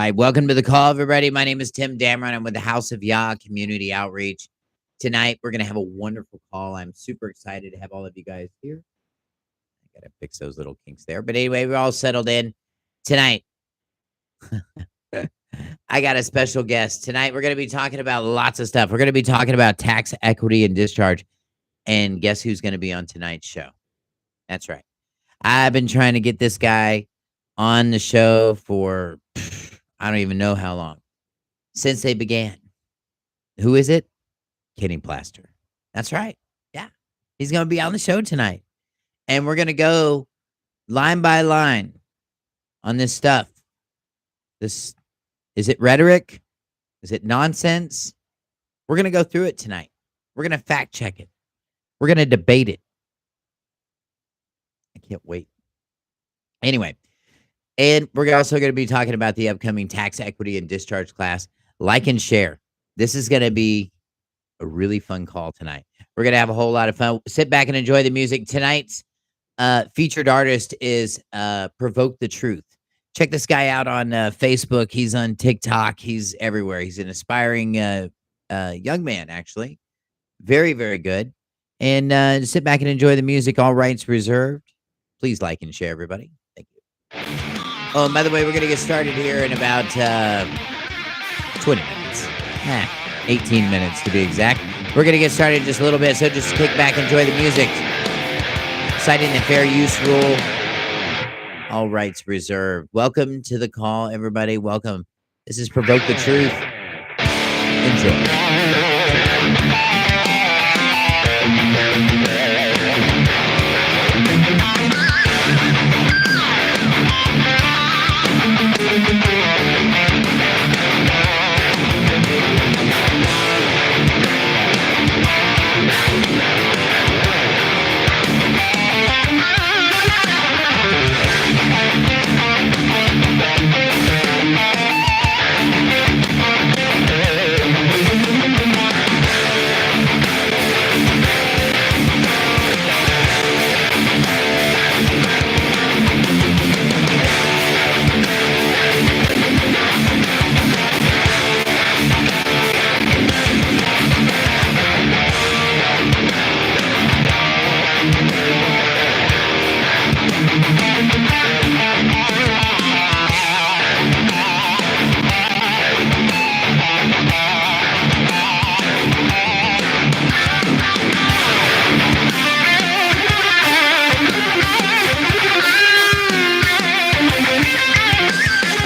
right. Welcome to the call, everybody. My name is Tim Damron. I'm with the House of Yah Community Outreach. Tonight, we're going to have a wonderful call. I'm super excited to have all of you guys here. I got to fix those little kinks there. But anyway, we're all settled in. Tonight, I got a special guest. Tonight, we're going to be talking about lots of stuff. We're going to be talking about tax equity and discharge. And guess who's going to be on tonight's show? That's right. I've been trying to get this guy on the show for I don't even know how long, since they began. Who is it? Kenny Plaster. That's right. Yeah. He's going to be on the show tonight. And we're going to go line by line on this stuff. Is it rhetoric? Is it nonsense? We're going to go through it tonight. We're going to fact check it. We're going to debate it. I can't wait. Anyway, and we're also going to be talking about the upcoming tax equity and discharge class. Like and share. This is going to be a really fun call tonight. We're going to have a whole lot of fun. Sit back and enjoy the music. Tonight's featured artist is Provoke the Truth. Check this guy out on Facebook. He's on TikTok. He's everywhere. He's an aspiring young man, actually. Very, very good. And sit back and enjoy the music. All rights reserved. Please like and share, everybody. Thank you. Oh, and by the way, we're going to get started here in about 20 minutes. 18 minutes to be exact. We're going to get started in just a little bit, so just kick back, enjoy the music. Citing the fair use rule. All rights reserved. Welcome to the call, everybody. Welcome. This is Provoke the Truth. Enjoy.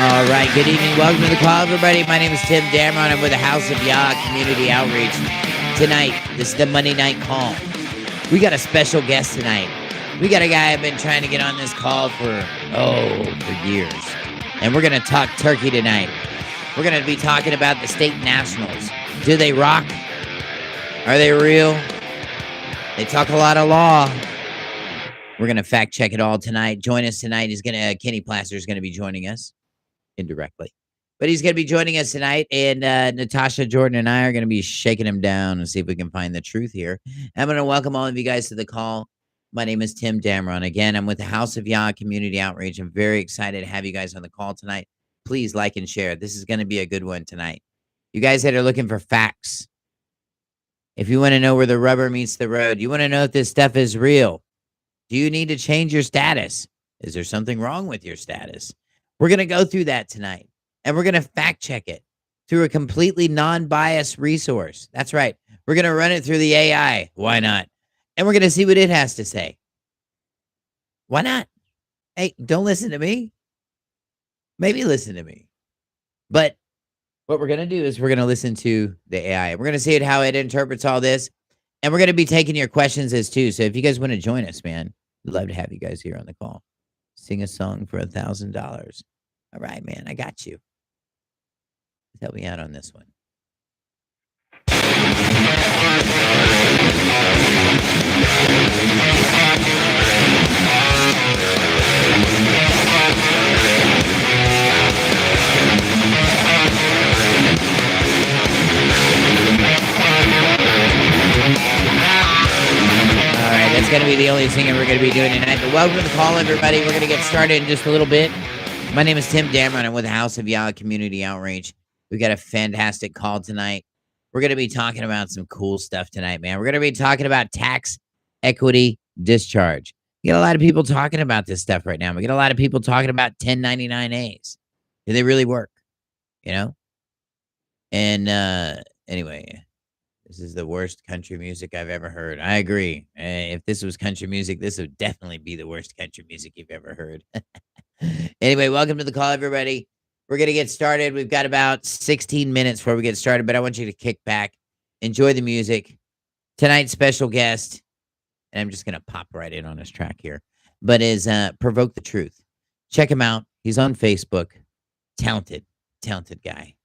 All right, good evening. Welcome to the call, everybody. My name is Tim Damron. I'm with the House of Yah Community Outreach. Tonight, this is the Monday night call. We got a special guest tonight. We got a guy I've been trying to get on this call for years. And we're going to talk turkey tonight. We're going to be talking about the state nationals. Do they rock? Are they real? They talk a lot of law. We're going to fact check it all tonight. Join us tonight. Kenny Plaster is going to be joining us. Indirectly, but he's going to be joining us tonight, and Natasha Jordan and I are going to be shaking him down and see if we can find the truth here. I'm going to welcome all of you guys to the call. My name is Tim Damron. Again, I'm with the House of Yah Community Outreach. I'm very excited to have you guys on the call tonight. Please like and share. This is going to be a good one tonight. You guys that are looking for facts, if you want to know where the rubber meets the road, you want to know if this stuff is real. Do you need to change your status? Is there something wrong with your status? We're going to go through that tonight, and we're going to fact check it through a completely non-biased resource. That's right. We're going to run it through the AI. Why not? And we're going to see what it has to say. Why not? Hey, don't listen to me. Maybe listen to me. But what we're going to do is we're going to listen to the AI. We're going to see how it interprets all this, and we're going to be taking your questions as too. So if you guys want to join us, man, we'd love to have you guys here on the call. Sing a song for $1,000. All right, man, I got you. Help me out on this one. All right, that's going to be the only thing we're going to be doing tonight. But welcome to the call, everybody. We're going to get started in just a little bit. My name is Tim Dameron. I'm with the House of Yah Community Outreach. We got a fantastic call tonight. We're going to be talking about some cool stuff tonight, man. We're going to be talking about tax equity discharge. We got a lot of people talking about this stuff right now. We got a lot of people talking about 1099As. Do they really work? You know? And anyway, this is the worst country music I've ever heard. I agree. If this was country music, this would definitely be the worst country music you've ever heard. Anyway, welcome to the call, everybody. We're going to get started. We've got about 16 minutes before we get started, but I want you to kick back, enjoy the music. Tonight's special guest, and I'm just going to pop right in on his track here, but is Provoke the Truth. Check him out. He's on Facebook. Talented guy.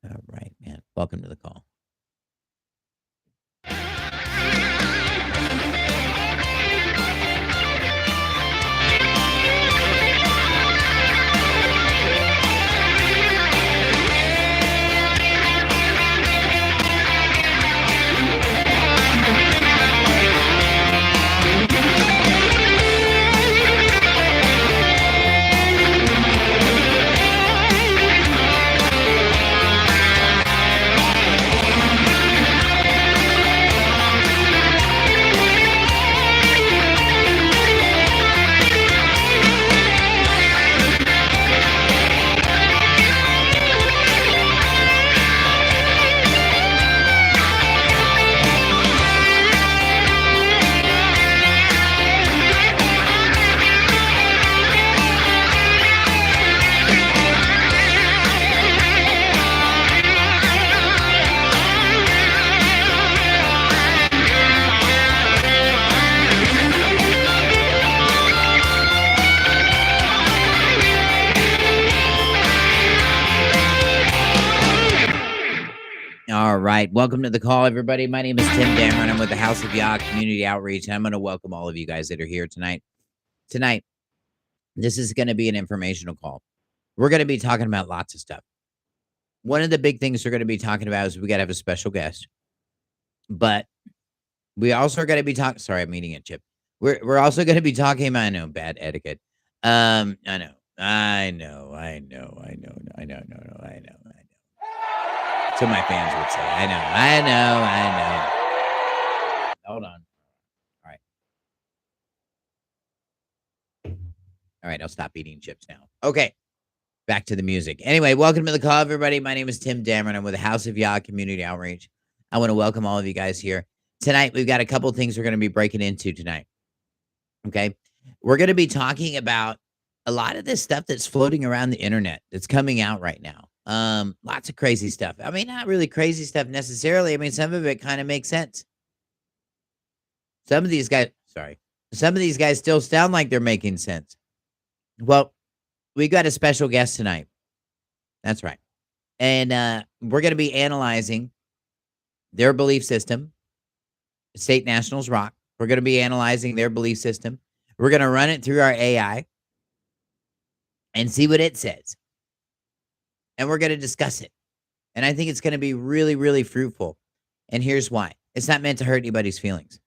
All right, man. Welcome to the call. All right. Welcome to the call, everybody. My name is Tim Dameron. I'm with the House of Yah Community Outreach, and I'm going to welcome all of you guys that are here tonight. Tonight, this is going to be an informational call. We're going to be talking about lots of stuff. One of the big things we're going to be talking about is we got to have a special guest, but we also are going to be talking. Sorry, I'm eating a chip. We're also going to be talking about, I know, bad etiquette. I know. So my fans would say, I know. Hold on. All right, I'll stop eating chips now. Okay, back to the music. Anyway, welcome to the call, everybody. My name is Tim Dameron. I'm with the House of Yah Community Outreach. I want to welcome all of you guys here. Tonight, we've got a couple things we're going to be breaking into tonight. Okay, we're going to be talking about a lot of this stuff that's floating around the internet that's coming out right now. Lots of crazy stuff. I mean, not really crazy stuff necessarily. I mean, some of it kind of makes sense. Some of these guys still sound like they're making sense. Well, we got a special guest tonight. That's right. And we're going to be analyzing their belief system, State Nationals Rock. We're going to be analyzing their belief system. We're going to run it through our AI and see what it says. And we're going to discuss it. And I think it's going to be really, really fruitful. And here's why. It's not meant to hurt anybody's feelings.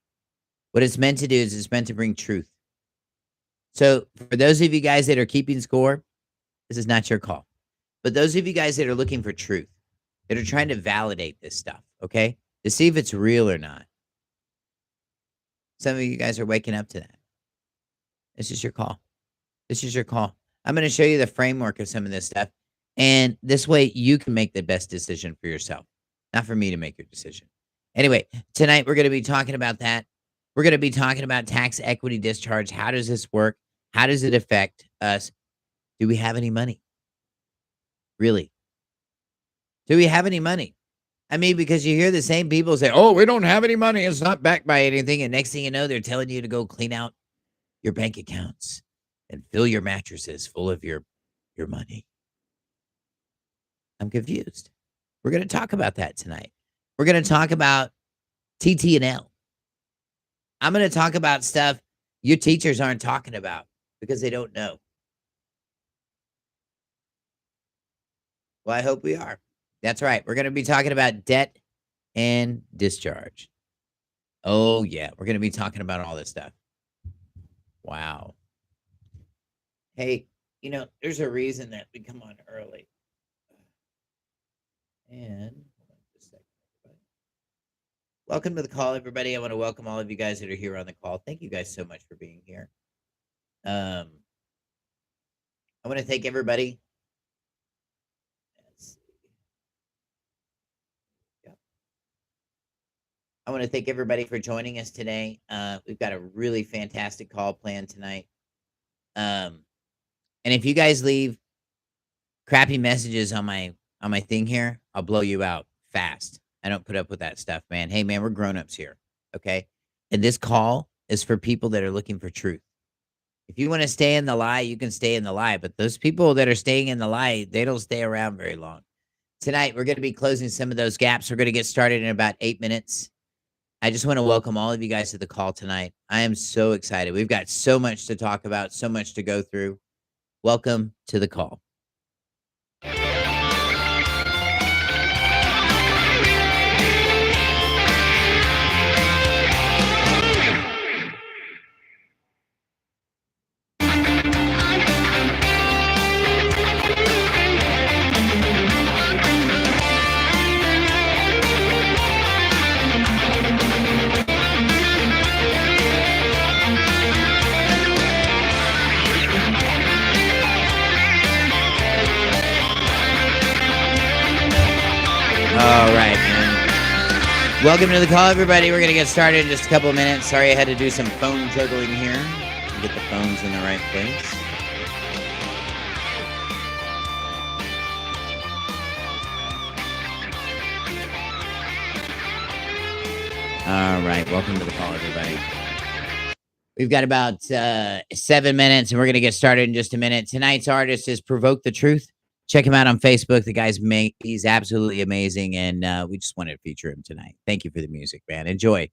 What it's meant to do is it's meant to bring truth. So for those of you guys that are keeping score, this is not your call. But those of you guys that are looking for truth, that are trying to validate this stuff, okay, to see if it's real or not. Some of you guys are waking up to that. This is your call. This is your call. I'm going to show you the framework of some of this stuff. And this way you can make the best decision for yourself, not for me to make your decision. Anyway, tonight we're going to be talking about that. We're going to be talking about tax equity discharge. How does this work? How does it affect us? Do we have any money? Really? Do we have any money? I mean, because you hear the same people say, oh, we don't have any money. It's not backed by anything. And next thing you know, they're telling you to go clean out your bank accounts and fill your mattresses full of your money. I'm confused. We're going to talk about that tonight. We're going to talk about TT&L. I'm going to talk about stuff your teachers aren't talking about because they don't know. Well, I hope we are. That's right. We're going to be talking about debt and discharge. Oh, yeah. We're going to be talking about all this stuff. Wow. Hey, There's a reason that we come on early. And hold on just a second, everybody. Welcome to the call, everybody. I want to welcome all of you guys that are here on the call. Thank you guys so much for being here. I want to thank everybody. Let's see. Yep. I want to thank everybody for joining us today. We've got a really fantastic call planned tonight. And if you guys leave crappy messages on my thing here, I'll blow you out fast. I don't put up with that stuff, man. Hey, man, we're grown-ups here, okay? And this call is for people that are looking for truth. If you want to stay in the lie, you can stay in the lie. But those people that are staying in the lie, they don't stay around very long. Tonight, we're going to be closing some of those gaps. We're going to get started in about 8 minutes. I just want to welcome all of you guys to the call tonight. I am so excited. We've got so much to talk about, so much to go through. Welcome to the call. All right, man. Welcome to the call, everybody. We're going to get started in just a couple of minutes. Sorry I had to do some phone juggling here to get the phones in the right place. All right. Welcome to the call, everybody. We've got about 7 minutes, and we're going to get started in just a minute. Tonight's artist is Provoke the Truth. Check him out on Facebook. The guy's he's absolutely amazing, and we just wanted to feature him tonight. Thank you for the music, man. Enjoy.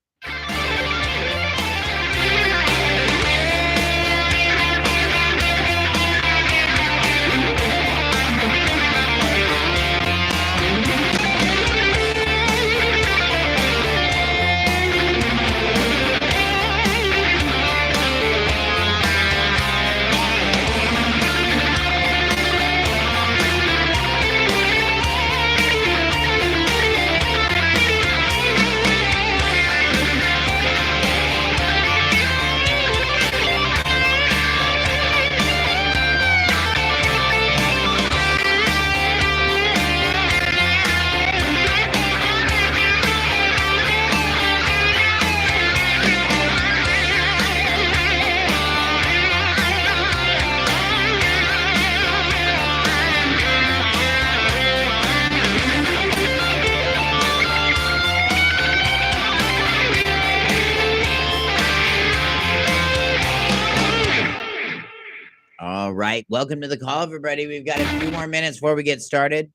All right. Welcome to the call, everybody. We've got a few more minutes before we get started.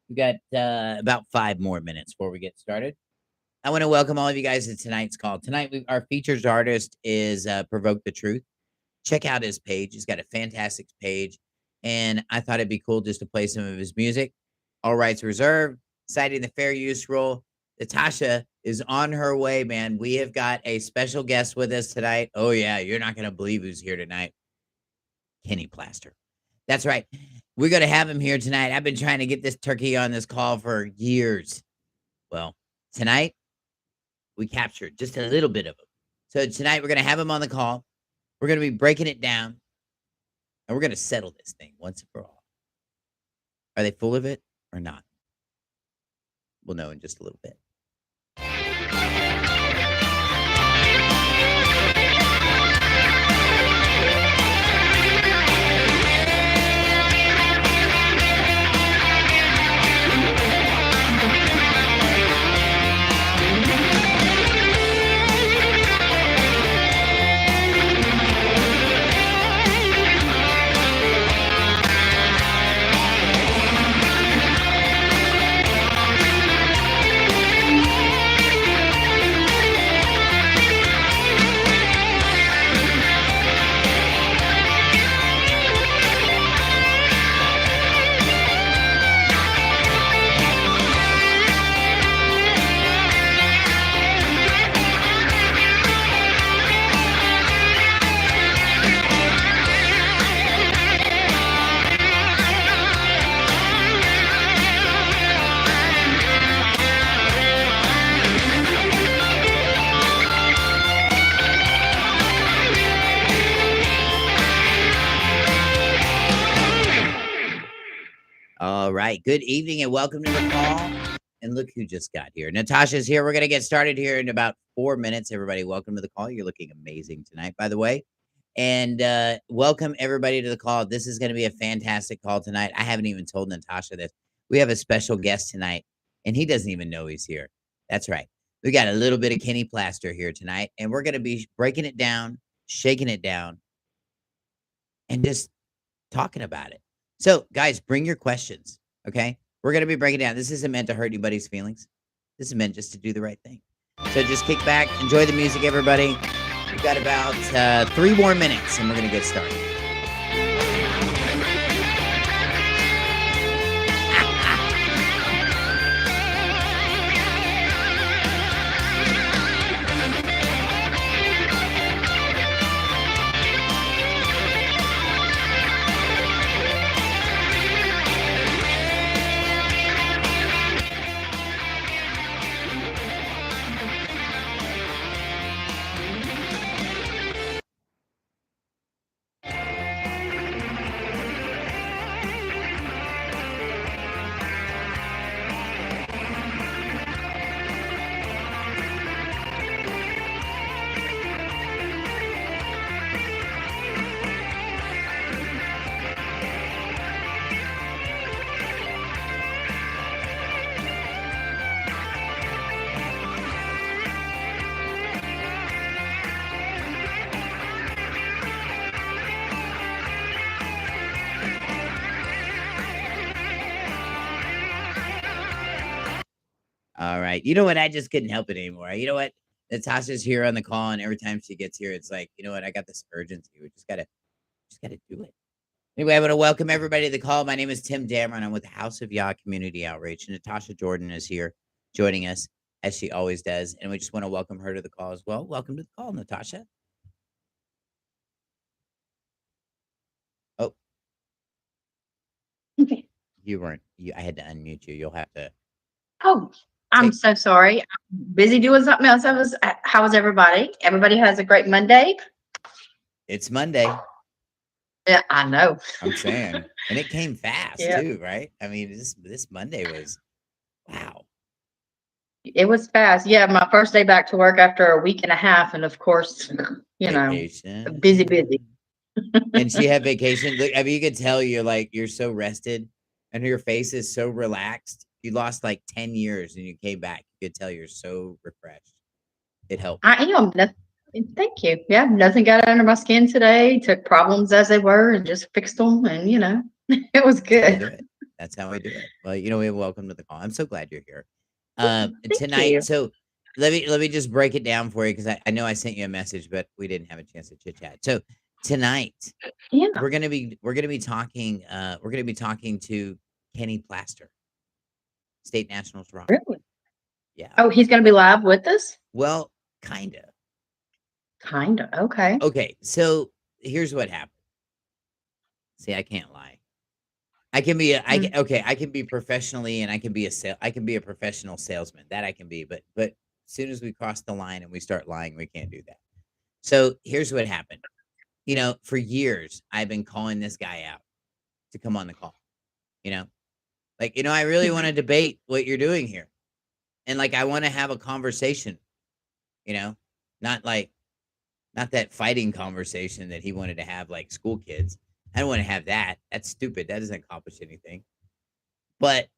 We've got about 5 more minutes before we get started. I want to welcome all of you guys to tonight's call. Tonight, our featured artist is Provoke the Truth. Check out his page. He's got a fantastic page. And I thought it'd be cool just to play some of his music. All rights reserved. Citing the fair use rule. Natasha is on her way, man. We have got a special guest with us tonight. Oh, yeah. You're not going to believe who's here tonight. Kenny Plaster. That's right. We're going to have him here tonight. I've been trying to get this turkey on this call for years. Well, tonight, we captured just a little bit of him. So tonight, we're going to have him on the call. We're going to be breaking it down. And we're going to settle this thing once and for all. Are they full of it or not? We'll know in just a little bit. right. Good evening and welcome to the call. And look who just got here. Natasha's here. We're going to get started here in about 4 minutes. Everybody, welcome to the call. You're looking amazing tonight, by the way. And welcome everybody to the call. This is going to be a fantastic call tonight. I haven't even told Natasha this. We have a special guest tonight, and he doesn't even know he's here. That's right. We got a little bit of Kenny Plaster here tonight, and we're going to be breaking it down, shaking it down, and just talking about it. So, guys, bring your questions, okay? We're going to be breaking down. This isn't meant to hurt anybody's feelings. This is meant just to do the right thing. So just kick back, enjoy the music, everybody. We've got about 3 more minutes, and we're going to get started. All right. You know what? I just couldn't help it anymore. You know what? Natasha's here on the call, and every time she gets here, it's like, you know what? I got this urgency. We just gotta do it. Anyway, I want to welcome everybody to the call. My name is Tim Dameron. I'm with the House of Yah Community Outreach. And Natasha Jordan is here joining us, as she always does. And we just want to welcome her to the call as well. Welcome to the call, Natasha. Oh, Okay. I had to unmute you. You'll have to. Oh, I'm Take- so sorry. I'm busy doing something else. How was everybody? Everybody has a great Monday. It's Monday. Yeah, I know. I'm saying. And it came fast Yeah. too, right? I mean, this Monday was, wow. It was fast. Yeah, my first day back to work after a week and a half. And of course, Vacation. busy. And she had vacation. Look, I mean, you could tell you're so rested and your face is so relaxed. You lost like 10 years and you came back. You could tell you're so refreshed. It helped. I am. Thank you. Yeah, nothing got under my skin today. Took problems as they were and just fixed them. And, it was good. That's how we do it. Well, we welcome to the call. I'm so glad you're here Thank tonight. you. So let me just break it down for you because I know I sent you a message, but we didn't have a chance to chit chat. So tonight, Yeah. we're gonna be talking to Kenny Plaster, State Nationals rock. Really? Yeah. Oh, he's going to be live with us? Well, kind of. Kind of. Okay. Okay, so here's what happened. See, I can't lie. I can be I can be professionally, and I can be a professional salesman. That I can be, but as soon as we cross the line and we start lying, we can't do that. So here's what happened. For years I've been calling this guy out to come on the call. I really want to debate what you're doing here. And I want to have a conversation, not that fighting conversation that he wanted to have like school kids. I don't want to have that. That's stupid. That doesn't accomplish anything. But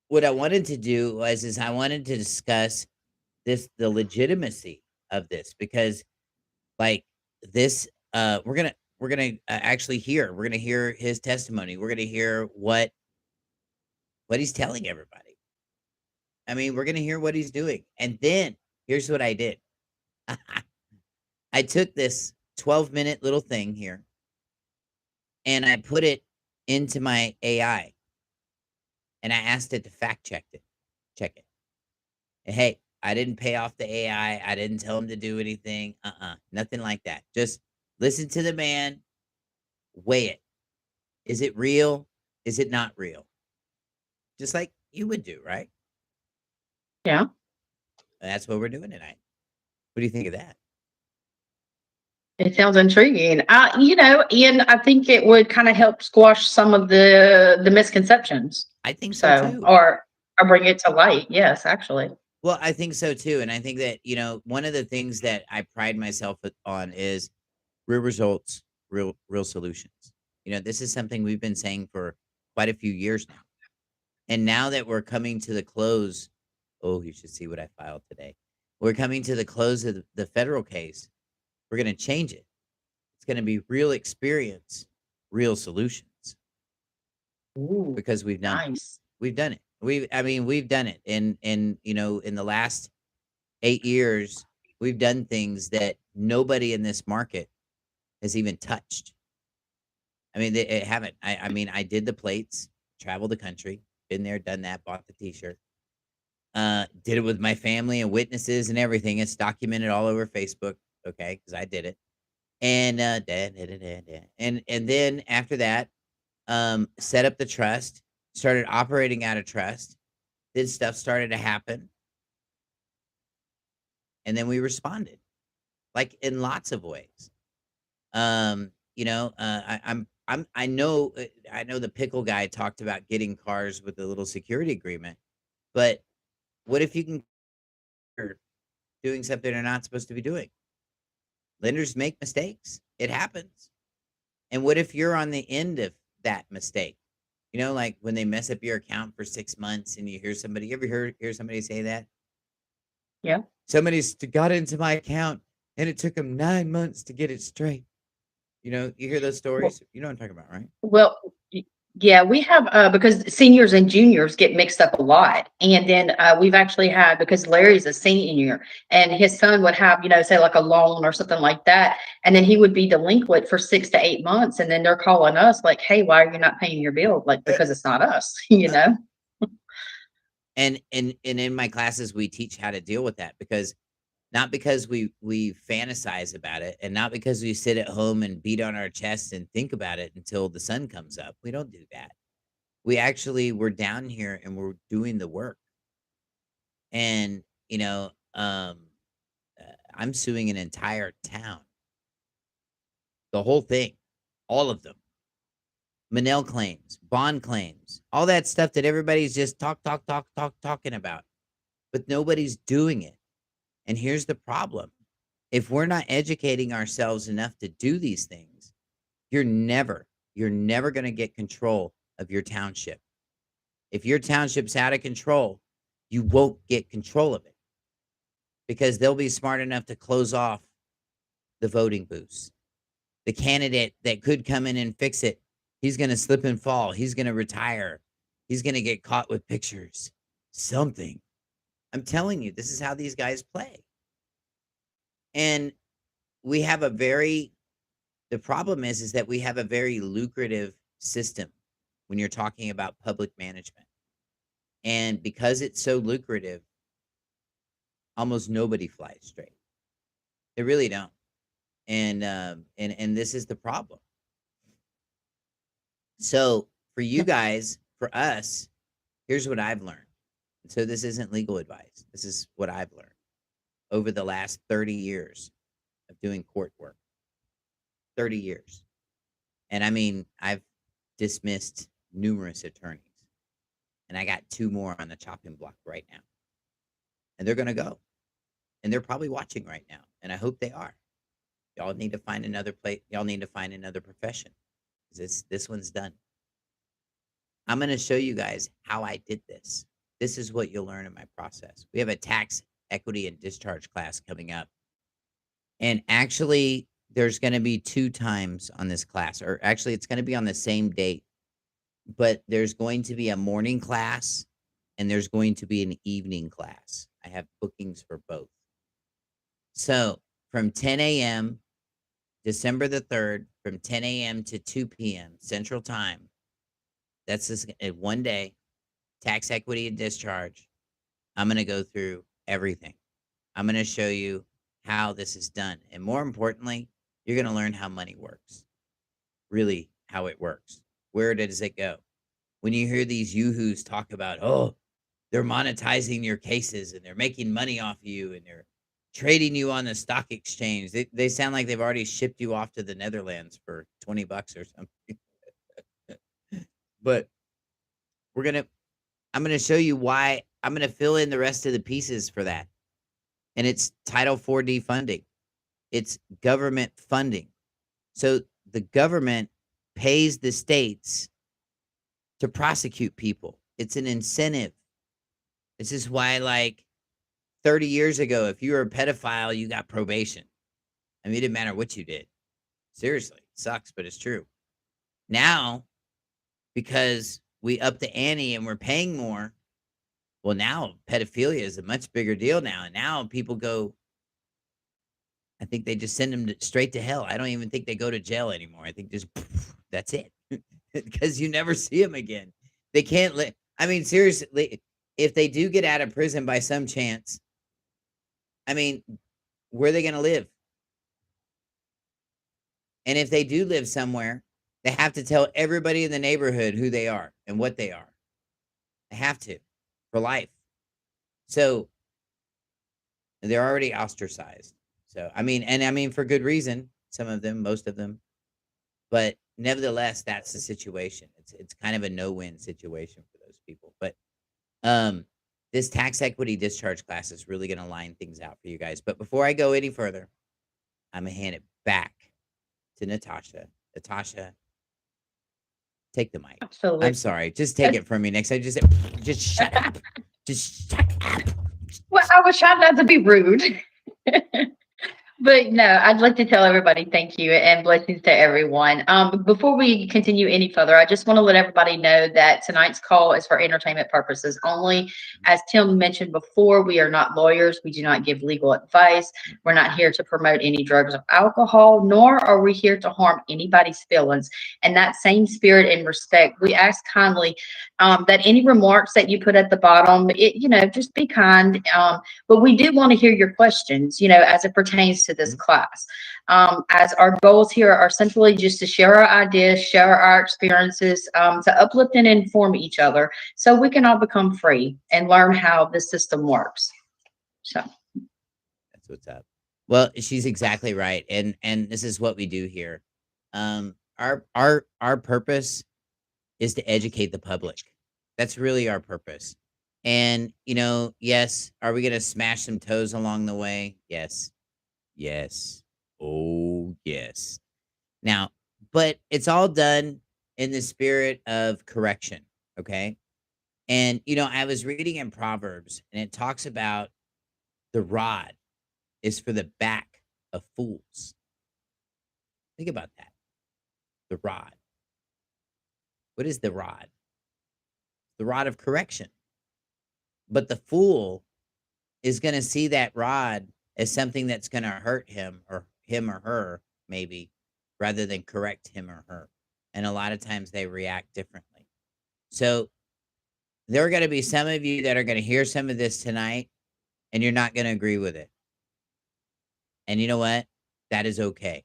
what I wanted to do was I wanted to discuss the legitimacy of this, because this we're gonna actually hear his testimony. We're gonna hear what he's telling everybody. I mean, we're gonna hear what he's doing. And then here's what I did. I took this 12-minute little thing here and I put it into my AI and I asked it to check it. And hey, I didn't pay off the AI. I didn't tell him to do anything. Nothing like that. Just listen to the man, weigh it. Is it real? Is it not real? Just like you would do, right? Yeah. And that's what we're doing tonight. What do you think of that? It sounds intriguing. And I think it would kind of help squash some of the misconceptions. I think so So, too. or bring it to light. Yes, actually. Well, I think so too, and I think that, one of the things that I pride myself on is real results, real solutions. This is something we've been saying for quite a few years now. And now that we're coming to the close, oh, you should see what I filed today. We're coming to the close of the federal case. We're going to change it. It's going to be real experience, real solutions, Ooh, because we've done it. nice. We've done it. We've done it. And in the last 8 years, we've done things that nobody in this market has even touched. They haven't. I did the plates, traveled the country, been there, done that, bought the T-shirt. Did it with my family and witnesses and everything. It's documented all over Facebook, okay, because I did it. And and then after that, set up the trust, started operating out of trust, then stuff started to happen, and then we responded, like in lots of ways. I know the pickle guy talked about getting cars with a little security agreement, but what if you can doing something they're not supposed to be doing? Lenders make mistakes. It happens. And what if you're on the end of that mistake? Like when they mess up your account for 6 months and you hear somebody, you ever hear somebody say that? Yeah. Somebody's got into my account and it took them 9 months to get it straight. You hear those Well, stories? You know what I'm talking about, right? well, yeah, we have because seniors and juniors get mixed up a lot. And then we've actually had, because Larry's a senior and his son would have, say like a loan or something like that. And then he would be delinquent for 6 to 8 months. And then they're calling us like, hey, why are you not paying your bill? Like, because it's not us, And in my classes, we teach how to deal with that, because not because we fantasize about it, and not because we sit at home and beat on our chest and think about it until the sun comes up. We don't do that. We're down here and we're doing the work. And I'm suing an entire town, the whole thing, all of them. Manel claims, bond claims, all that stuff that everybody's just talking about, but nobody's doing it. And here's the problem. If we're not educating ourselves enough to do these things, you're never going to get control of your township. If your township's out of control, you won't get control of it, because they'll be smart enough to close off the voting booths. The candidate that could come in and fix it, he's going to slip and fall. He's going to retire. He's going to get caught with pictures. Something. I'm telling you, this is how these guys play. And the problem is that we have a very lucrative system when you're talking about public management. And because it's so lucrative, almost nobody flies straight. They really don't. And this is the problem. So for you guys, for us, here's what I've learned. So this isn't legal advice. This is what I've learned over the last 30 years of doing court work. 30 years. And I've dismissed numerous attorneys. And I got 2 more on the chopping block right now. And they're going to go. And they're probably watching right now. And I hope they are. Y'all need to find another place. Y'all need to find another profession. This one's done. I'm going to show you guys how I did this. This is what you'll learn in my process. We have a tax equity and discharge class coming up. And actually, there's going to be 2 times on this class, or actually it's going to be on the same date, but there's going to be a morning class and there's going to be an evening class. I have bookings for both. So from 10 a.m., December the 3rd, from 10 a.m. to 2 p.m. Central Time, that's just one day, tax equity and discharge. I'm going to go through everything. I'm going to show you how this is done. And more importantly, you're going to learn how money works, really how it works. Where does it go? When you hear these yoo-hoos talk about, oh, they're monetizing your cases and they're making money off you and they're trading you on the stock exchange. They sound like they've already shipped you off to the Netherlands for $20 or something. But I'm gonna show you why. I'm gonna fill in the rest of the pieces for that. And it's Title 4D funding. It's government funding. So the government pays the states to prosecute people. It's an incentive. This is why, like 30 years ago, if you were a pedophile, you got probation. I mean, it didn't matter what you did. Seriously, it sucks, but it's true. Now, because we up the ante and we're paying more, well, now pedophilia is a much bigger deal now. And now people go, I think they just send them straight to hell. I don't even think they go to jail anymore. I think just that's it, because you never see them again. They can't live. I mean, seriously, if they do get out of prison by some chance, I mean, where are they going to live? And if they do live somewhere, they have to tell everybody in the neighborhood who they are and what they are. They have to, for life. So they're already ostracized. So, I mean, for good reason, some of them, most of them, but nevertheless, that's the situation. It's kind of a no-win situation for those people. But this tax equity discharge class is really going to line things out for you guys. But before I go any further, I'm going to hand it back to Natasha. Natasha, take the mic. Absolutely. I'm sorry. Just take it from me next. Just shut up. Just shut up. Well, I was trying not to be rude. But no, I'd like to tell everybody thank you and blessings to everyone. Before we continue any further, I just want to let everybody know that tonight's call is for entertainment purposes only. As Tim mentioned before, we are not lawyers. We do not give legal advice. We're not here to promote any drugs or alcohol, nor are we here to harm anybody's feelings. And that same spirit and respect, we ask kindly that any remarks that you put at the bottom, just be kind. But we do want to hear your questions, as it pertains to this class. As our goals here are simply just to share our ideas, share our experiences, to uplift and inform each other so we can all become free and learn how the system works. So that's what's up. Well, she's exactly right. And this is what we do here. Our purpose is to educate the public. That's really our purpose. And, yes, are we going to smash some toes along the way? Yes. Yes. Oh, yes. Now, but it's all done in the spirit of correction. Okay. And, I was reading in Proverbs, and it talks about the rod is for the back of fools. Think about that. The rod. What is the rod? The rod of correction. But the fool is going to see that rod as something that's going to hurt him or her, maybe, rather than correct him or her. And a lot of times they react differently. So there are going to be some of you that are going to hear some of this tonight, and you're not going to agree with it. And you know what? That is okay.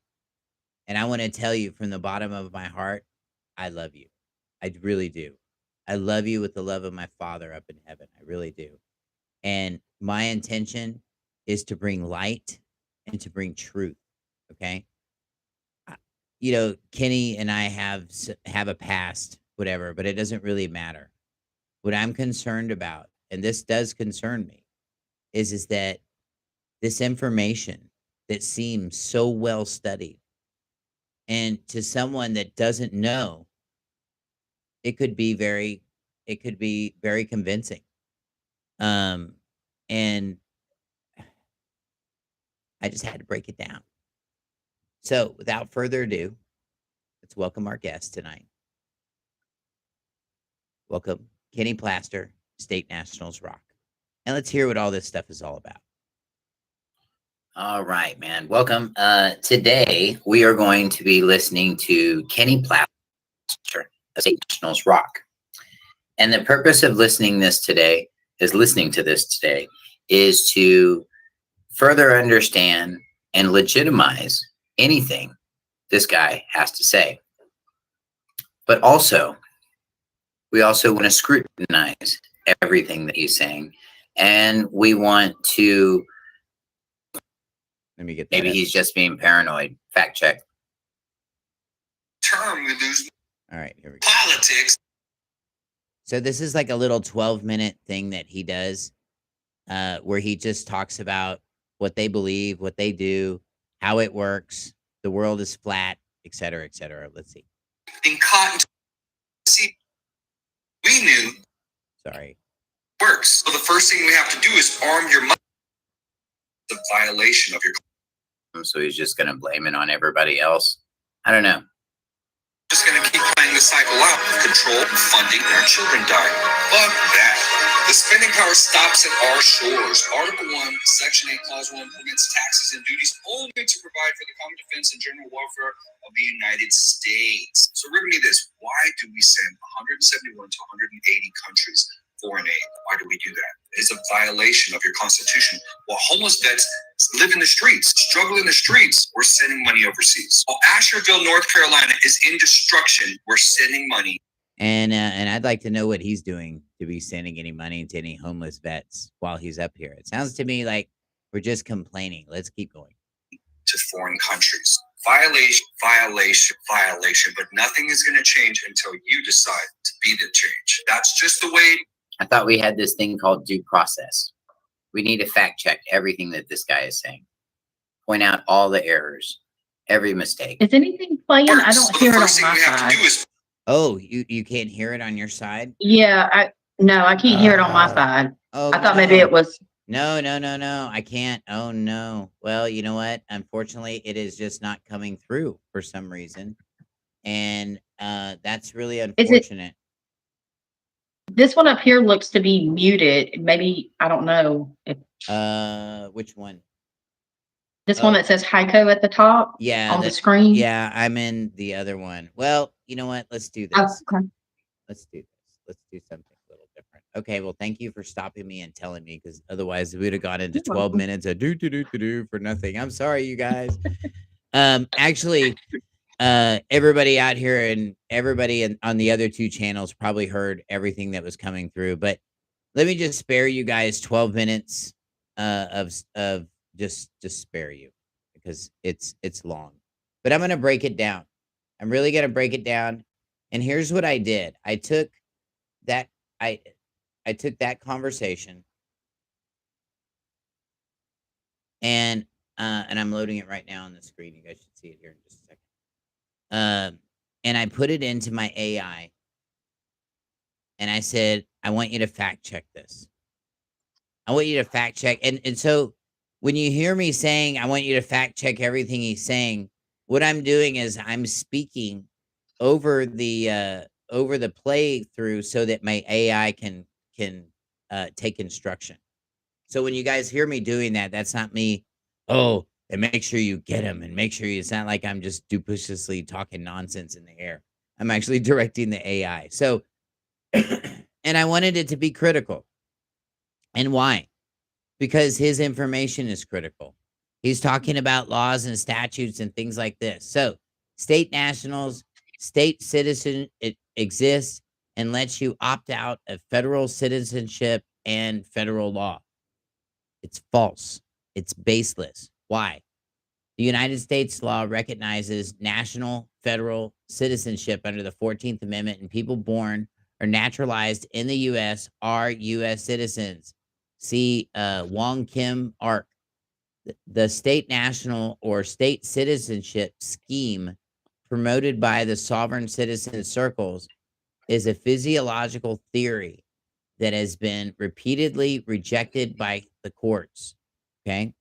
And I want to tell you from the bottom of my heart, I love you. I really do. I love you with the love of my Father up in heaven. I really do. And my intention is to bring light and to bring truth. Okay. Kenny and I have a past, whatever, but it doesn't really matter. What I'm concerned about, and this does concern me, is that this information that seems so well studied, and to someone that doesn't know, it could be very convincing. And I just had to break it down. So without further ado, let's welcome our guest tonight. Welcome, Kenny Plaster, State Nationals Rock. And let's hear what all this stuff is all about. All right, man. Welcome. Today, we are going to be listening to Kenny Plaster, State Nationals Rock. And the purpose of listening to this today is to further understand and legitimize anything this guy has to say. But also, we also want to scrutinize everything that he's saying. And we want to, let me get maybe he's just being paranoid. Fact check. Term the news. All right, here we go. Politics. So this is like a little 12-minute thing that he does, where he just talks about what they believe, what they do, how it works, the world is flat, et cetera, et cetera. Let's see. In cotton, see, we knew Sorry. works. So the first thing we have to do is arm your mind. The violation of your. So he's just going to blame it on everybody else. I don't know. Just going to keep playing the cycle out of control and funding, and our children die. Fuck that. The spending power stops at our shores. Article 1, Section 8, Clause 1 permits taxes and duties only to provide for the common defense and general welfare of the United States. So riddle me this. Why do we send 171 to 180 countries foreign aid? Why do we do that? It's a violation of your Constitution. While homeless vets live in the streets, struggle in the streets, we're sending money overseas. While Asherville, North Carolina is in destruction, we're sending money. And I'd like to know what he's doing to be sending any money to any homeless vets while he's up here. It sounds to me like we're just complaining. Let's keep going. To foreign countries. Violation, violation, violation. But nothing is going to change until you decide to be the change. That's just the way. I thought we had this thing called due process. We need to fact check everything that this guy is saying. Point out all the errors, every mistake. Is anything playing? I don't So hear the it on first thing my we have side. to do is Oh, you can't hear it on your side? Yeah, I can't hear it on my side. Oh, I thought maybe no. it was. No, I can't. Oh, no. Well, you know what? Unfortunately, it is just not coming through for some reason. And that's really it- unfortunate. This one up here looks to be muted. Maybe I don't know if Which one? this one Oh. that says Heiko at the top Yeah, on the screen. yeah, I'm in the other one. Well, you know what? Let's do Oh, this. okay. Let's do this. Let's do something a little different. Okay, well, thank you for stopping me and telling me, because otherwise we would have gone into You're 12 welcome. minutes of do for nothing. I'm sorry, you guys. Actually, everybody out here and everybody on the other two channels probably heard everything that was coming through, but let me just spare you guys 12 minutes of just spare you, because it's long. But I'm gonna break it down. I'm really gonna break it down. And here's what I did. I took that conversation and I'm loading it right now on the screen. You guys should see it here in just a second. And I put it into my AI and I said, I want you to fact check this. I want you to fact check. And so when you hear me saying, I want you to fact check everything he's saying, what I'm doing is I'm speaking over the playthrough so that my AI can take instruction. So when you guys hear me doing that, that's not me. Oh, and make sure you get him, and make sure it's not like I'm just duplicitously talking nonsense in the air. I'm actually directing the AI. So, and I wanted it to be critical. And why? Because his information is critical. He's talking about laws and statutes and things like this. So state nationals, state citizen, it exists and lets you opt out of federal citizenship and federal law. It's false. It's baseless. Why? The United States law recognizes national federal citizenship under the 14th Amendment, and people born or naturalized in the U.S. are U.S. citizens. See Wong Kim Ark. The state national or state citizenship scheme promoted by the sovereign citizen circles is a physiological theory that has been repeatedly rejected by the courts. Okay.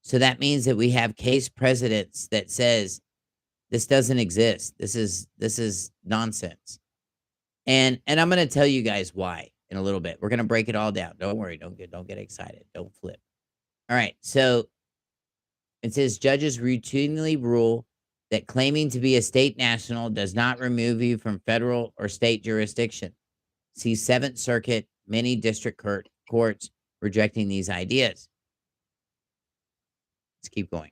So that means that we have case precedents that says this doesn't exist. This is nonsense. And I'm going to tell you guys why in a little bit. We're going to break it all down. Don't worry. Don't get excited. Don't flip. All right. So it says judges routinely rule that claiming to be a state national does not remove you from federal or state jurisdiction. See 7th Circuit, many district courts rejecting these ideas. Let's keep going.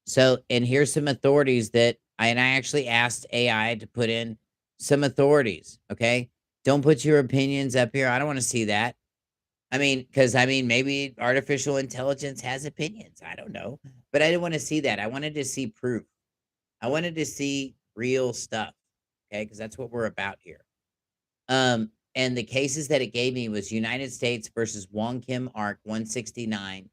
So, and here's some authorities that I actually asked AI to put in some authorities. Okay. Don't put your opinions up here. I don't want to see that. Because maybe artificial intelligence has opinions. I don't know. But I didn't want to see that. I wanted to see proof. I wanted to see real stuff. Okay. Because that's what we're about here. And the cases that it gave me was United States versus Wong Kim Ark 169,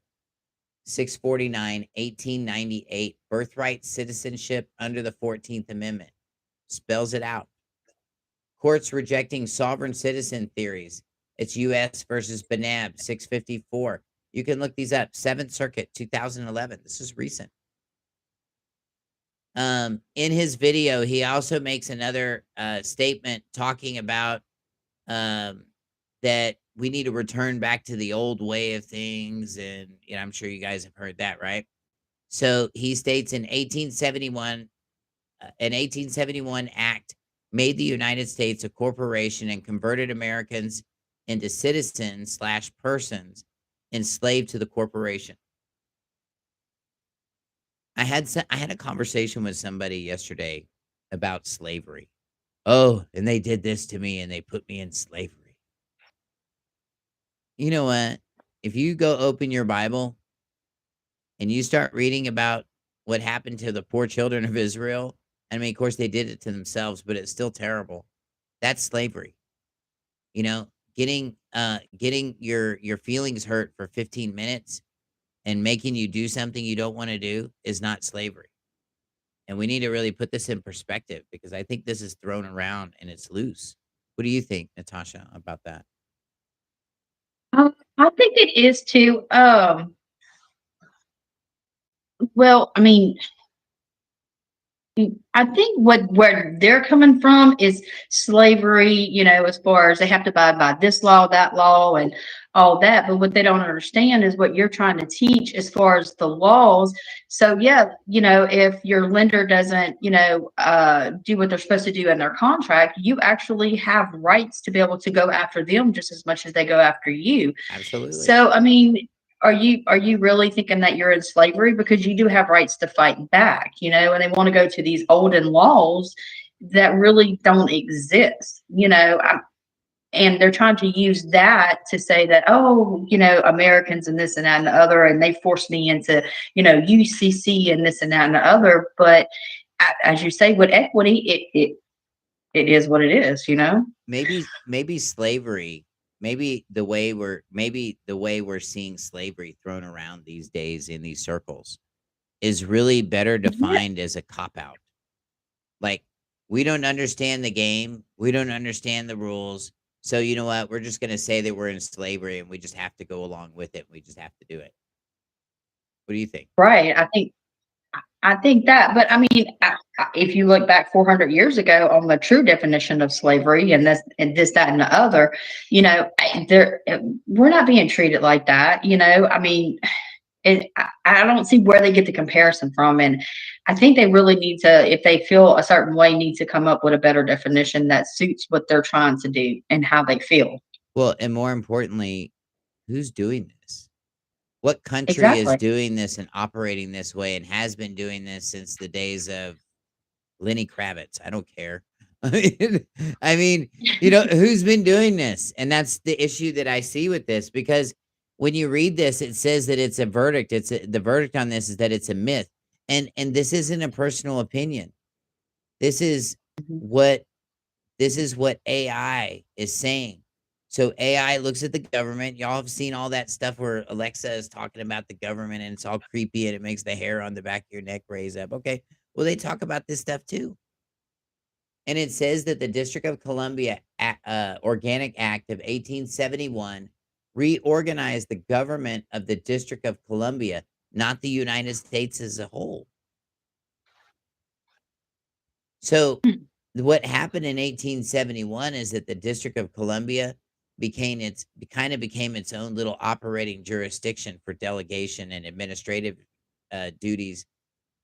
649, 1898, birthright citizenship under the 14th Amendment. Spells it out. Courts rejecting sovereign citizen theories. It's U.S. versus Banab 654. You can look these up. 7th Circuit 2011. This is recent. In his video, he also makes another statement talking about that we need to return back to the old way of things. And I'm sure you guys have heard that, right? So he states an 1871 act made the United States a corporation and converted Americans into citizens/persons enslaved to the corporation. I had a conversation with somebody yesterday about slavery. Oh, and they did this to me and they put me in slavery. You know what? If you go open your Bible and you start reading about what happened to the poor children of Israel, I mean, of course, they did it to themselves, but it's still terrible. That's slavery. Getting your feelings hurt for 15 minutes and making you do something you don't want to do is not slavery. And we need to really put this in perspective because I think this is thrown around and it's loose. What do you think, Natasha, about that? I think it is too. Well, I mean, I think where they're coming from is slavery, as far as they have to abide by this law, that law, and all that. But what they don't understand is what you're trying to teach as far as the laws. So yeah, if your lender doesn't, do what they're supposed to do in their contract, you actually have rights to be able to go after them just as much as they go after you. Absolutely. So, I mean, are you really thinking that you're in slavery? Because you do have rights to fight back, and they want to go to these olden laws that really don't exist, and they're trying to use that to say that, oh, Americans and this and that and the other, and they forced me into, UCC and this and that and the other. But as you say, with equity, it is what it is, Maybe slavery. Maybe the way we're seeing slavery thrown around these days in these circles is really better defined as a cop-out. Like, we don't understand the game. We don't understand the rules. So you know what? We're just going to say that we're in slavery and we just have to go along with it. We just have to do it. What do you think? Right. I think that, but I mean, if you look back 400 years ago on the true definition of slavery and this, that, and the other, we're not being treated like that. I mean, I don't see where they get the comparison from. And I think they really need to, if they feel a certain way, need to come up with a better definition that suits what they're trying to do and how they feel. Well, and more importantly, who's doing this? What country is doing this and operating this way and has been doing this since the days of Lenny Kravitz? I don't care. I mean, who's been doing this? And that's the issue that I see with this, because when you read this, it says that it's a verdict. The verdict on this is that it's a myth. And this isn't a personal opinion. This is what AI is saying. So AI looks at the government. Y'all have seen all that stuff where Alexa is talking about the government and it's all creepy and it makes the hair on the back of your neck raise up. Okay, well, they talk about this stuff too. And it says that the District of Columbia Organic Act of 1871 reorganized the government of the District of Columbia, not the United States as a whole. So what happened in 1871 is that the District of Columbia became its own little operating jurisdiction for delegation and administrative duties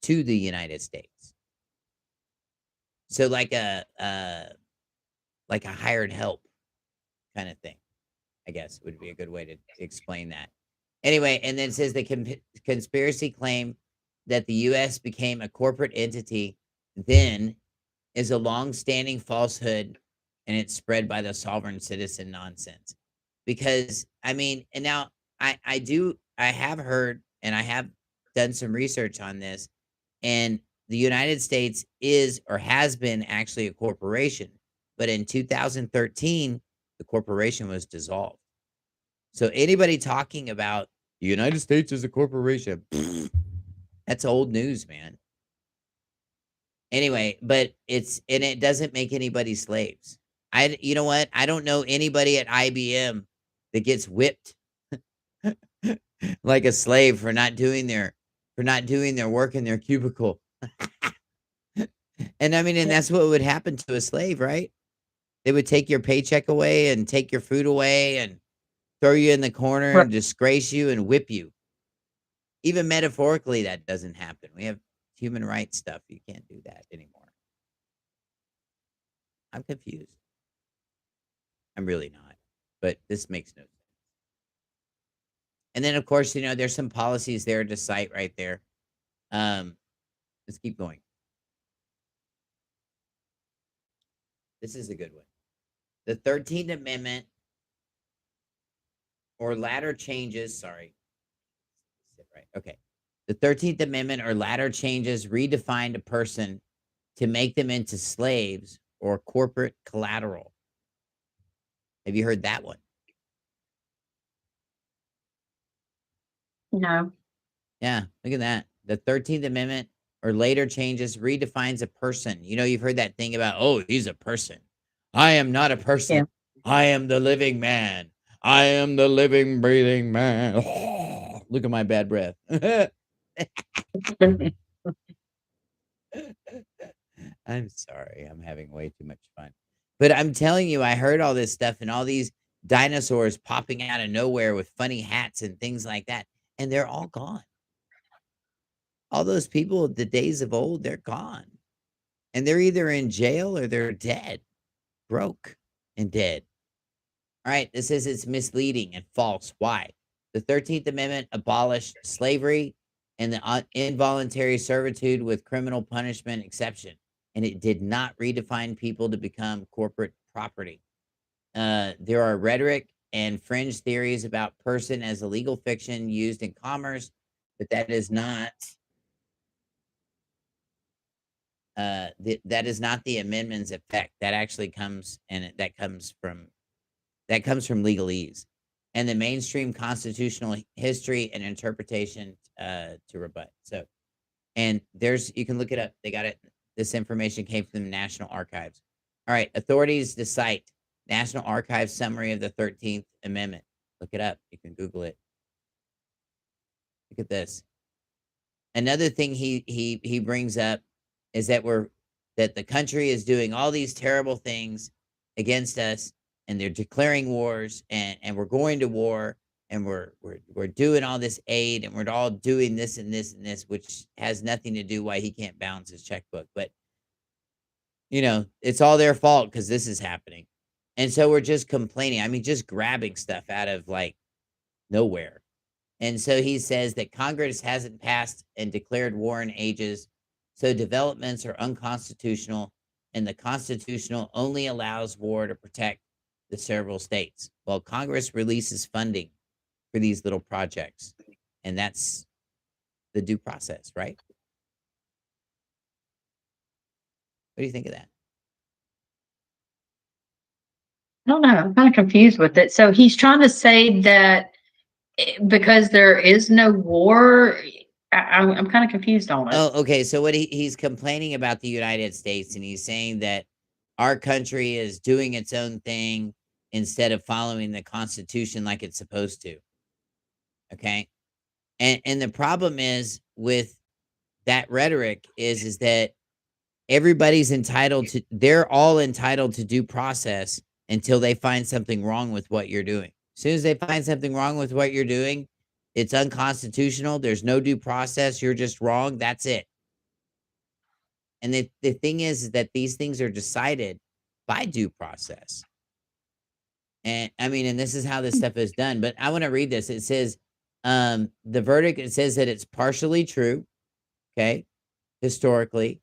to the United States. So like a hired help kind of thing, I guess would be a good way to explain that. Anyway, and then it says the conspiracy claim that the U.S. became a corporate entity then is a long-standing falsehood, and it's spread by the sovereign citizen nonsense. Because, I mean, and now I have heard and I have done some research on this, and the United States is or has been actually a corporation, but in 2013, the corporation was dissolved. So anybody talking about the United States as a corporation, that's old news, man. Anyway, but it doesn't make anybody slaves. You know what? I don't know anybody at IBM that gets whipped like a slave for not doing their work in their cubicle. And I mean, and that's what would happen to a slave, right? They would take your paycheck away and take your food away and throw you in the corner Right. and disgrace you and whip you. Even metaphorically, that doesn't happen. We have human rights stuff. You can't do that anymore. I'm confused. I'm really not, but this makes no sense. And then, of course, there's some policies there to cite right there. Let's keep going. This is a good one. The 13th Amendment or latter changes, sorry. Right. Okay. The 13th Amendment or latter changes redefined a person to make them into slaves or corporate collateral. Have you heard that one? No. Yeah, look at that. The 13th Amendment or later changes redefines a person. You've heard that thing about, oh, he's a person. I am not a person. Yeah. I am the living man. I am the living, breathing man. Look at my bad breath. I'm sorry. I'm having way too much fun. But I'm telling you, I heard all this stuff and all these dinosaurs popping out of nowhere with funny hats and things like that. And they're all gone. All those people of the days of old, they're gone. And they're either in jail or they're dead, broke and dead. All right, this says it's misleading and false. Why? The 13th Amendment abolished slavery and the involuntary servitude with criminal punishment exception. And it did not redefine people to become corporate property. There are rhetoric and fringe theories about person as a legal fiction used in commerce, but that is not that is not the amendment's effect. That actually comes that comes from legalese and the mainstream constitutional history and interpretation to rebut. So, and you can look it up. They got it. This information came from the National Archives. All right, authorities to cite National Archives summary of the 13th Amendment. Look it up. You can Google it. Look at this. Another thing he brings up is that the country is doing all these terrible things against us, and they're declaring wars, and we're going to war, and we're doing all this aid, and we're all doing this and this and this, which has nothing to do why he can't balance his checkbook. But it's all their fault because this is happening. And so we're just complaining. I mean, just grabbing stuff out of like nowhere. And so he says that Congress hasn't passed and declared war in ages, so developments are unconstitutional, and the constitutional only allows war to protect the several states. Well, Congress releases funding for these little projects, and that's the due process, right? What do you think of that? I don't know. I'm kind of confused with it. So he's trying to say that because there is no war, I'm kind of confused on it. Oh, okay. So what he's complaining about the United States, and he's saying that our country is doing its own thing instead of following the Constitution like it's supposed to. Okay. And the problem is with that rhetoric is that they're all entitled to due process until they find something wrong with what you're doing. As soon as they find something wrong with what you're doing, it's unconstitutional. There's no due process. You're just wrong. That's it. And the thing is that these things are decided by due process. And I mean, and this is how this stuff is done. But I want to read this. It says, the verdict, it says that it's partially true, okay, historically,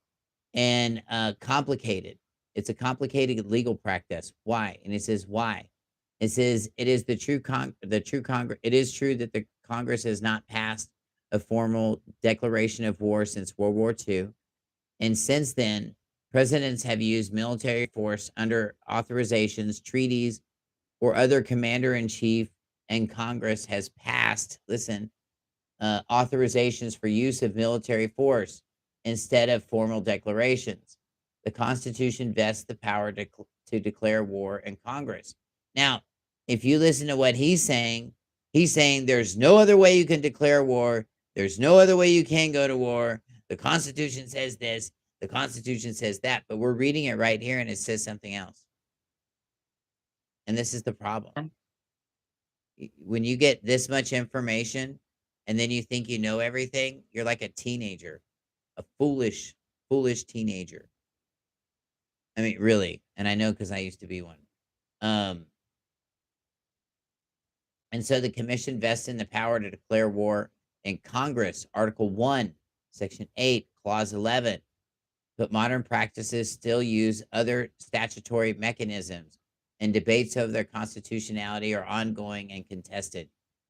and complicated. It's a complicated legal practice. Why? And it says why. It says it is it is true that the Congress has not passed a formal declaration of war since World War II. And since then, Presidents have used military force under authorizations, treaties, or other commander-in-chief, and Congress has passed, listen, authorizations for use of military force instead of formal declarations. The Constitution vests the power to declare war in Congress. Now, if you listen to what he's saying there's no other way you can declare war. There's no other way you can go to war. The Constitution says this. The Constitution says that. But we're reading it right here and it says something else. And this is the problem. When you get this much information and then you think you know everything, you're like a teenager, a foolish teenager. I mean, really. And I know because I used to be one. And so the commission vests in the power to declare war in Congress, Article 1, Section 8, Clause 11. But modern practices still use other statutory mechanisms, and debates over their constitutionality are ongoing and contested.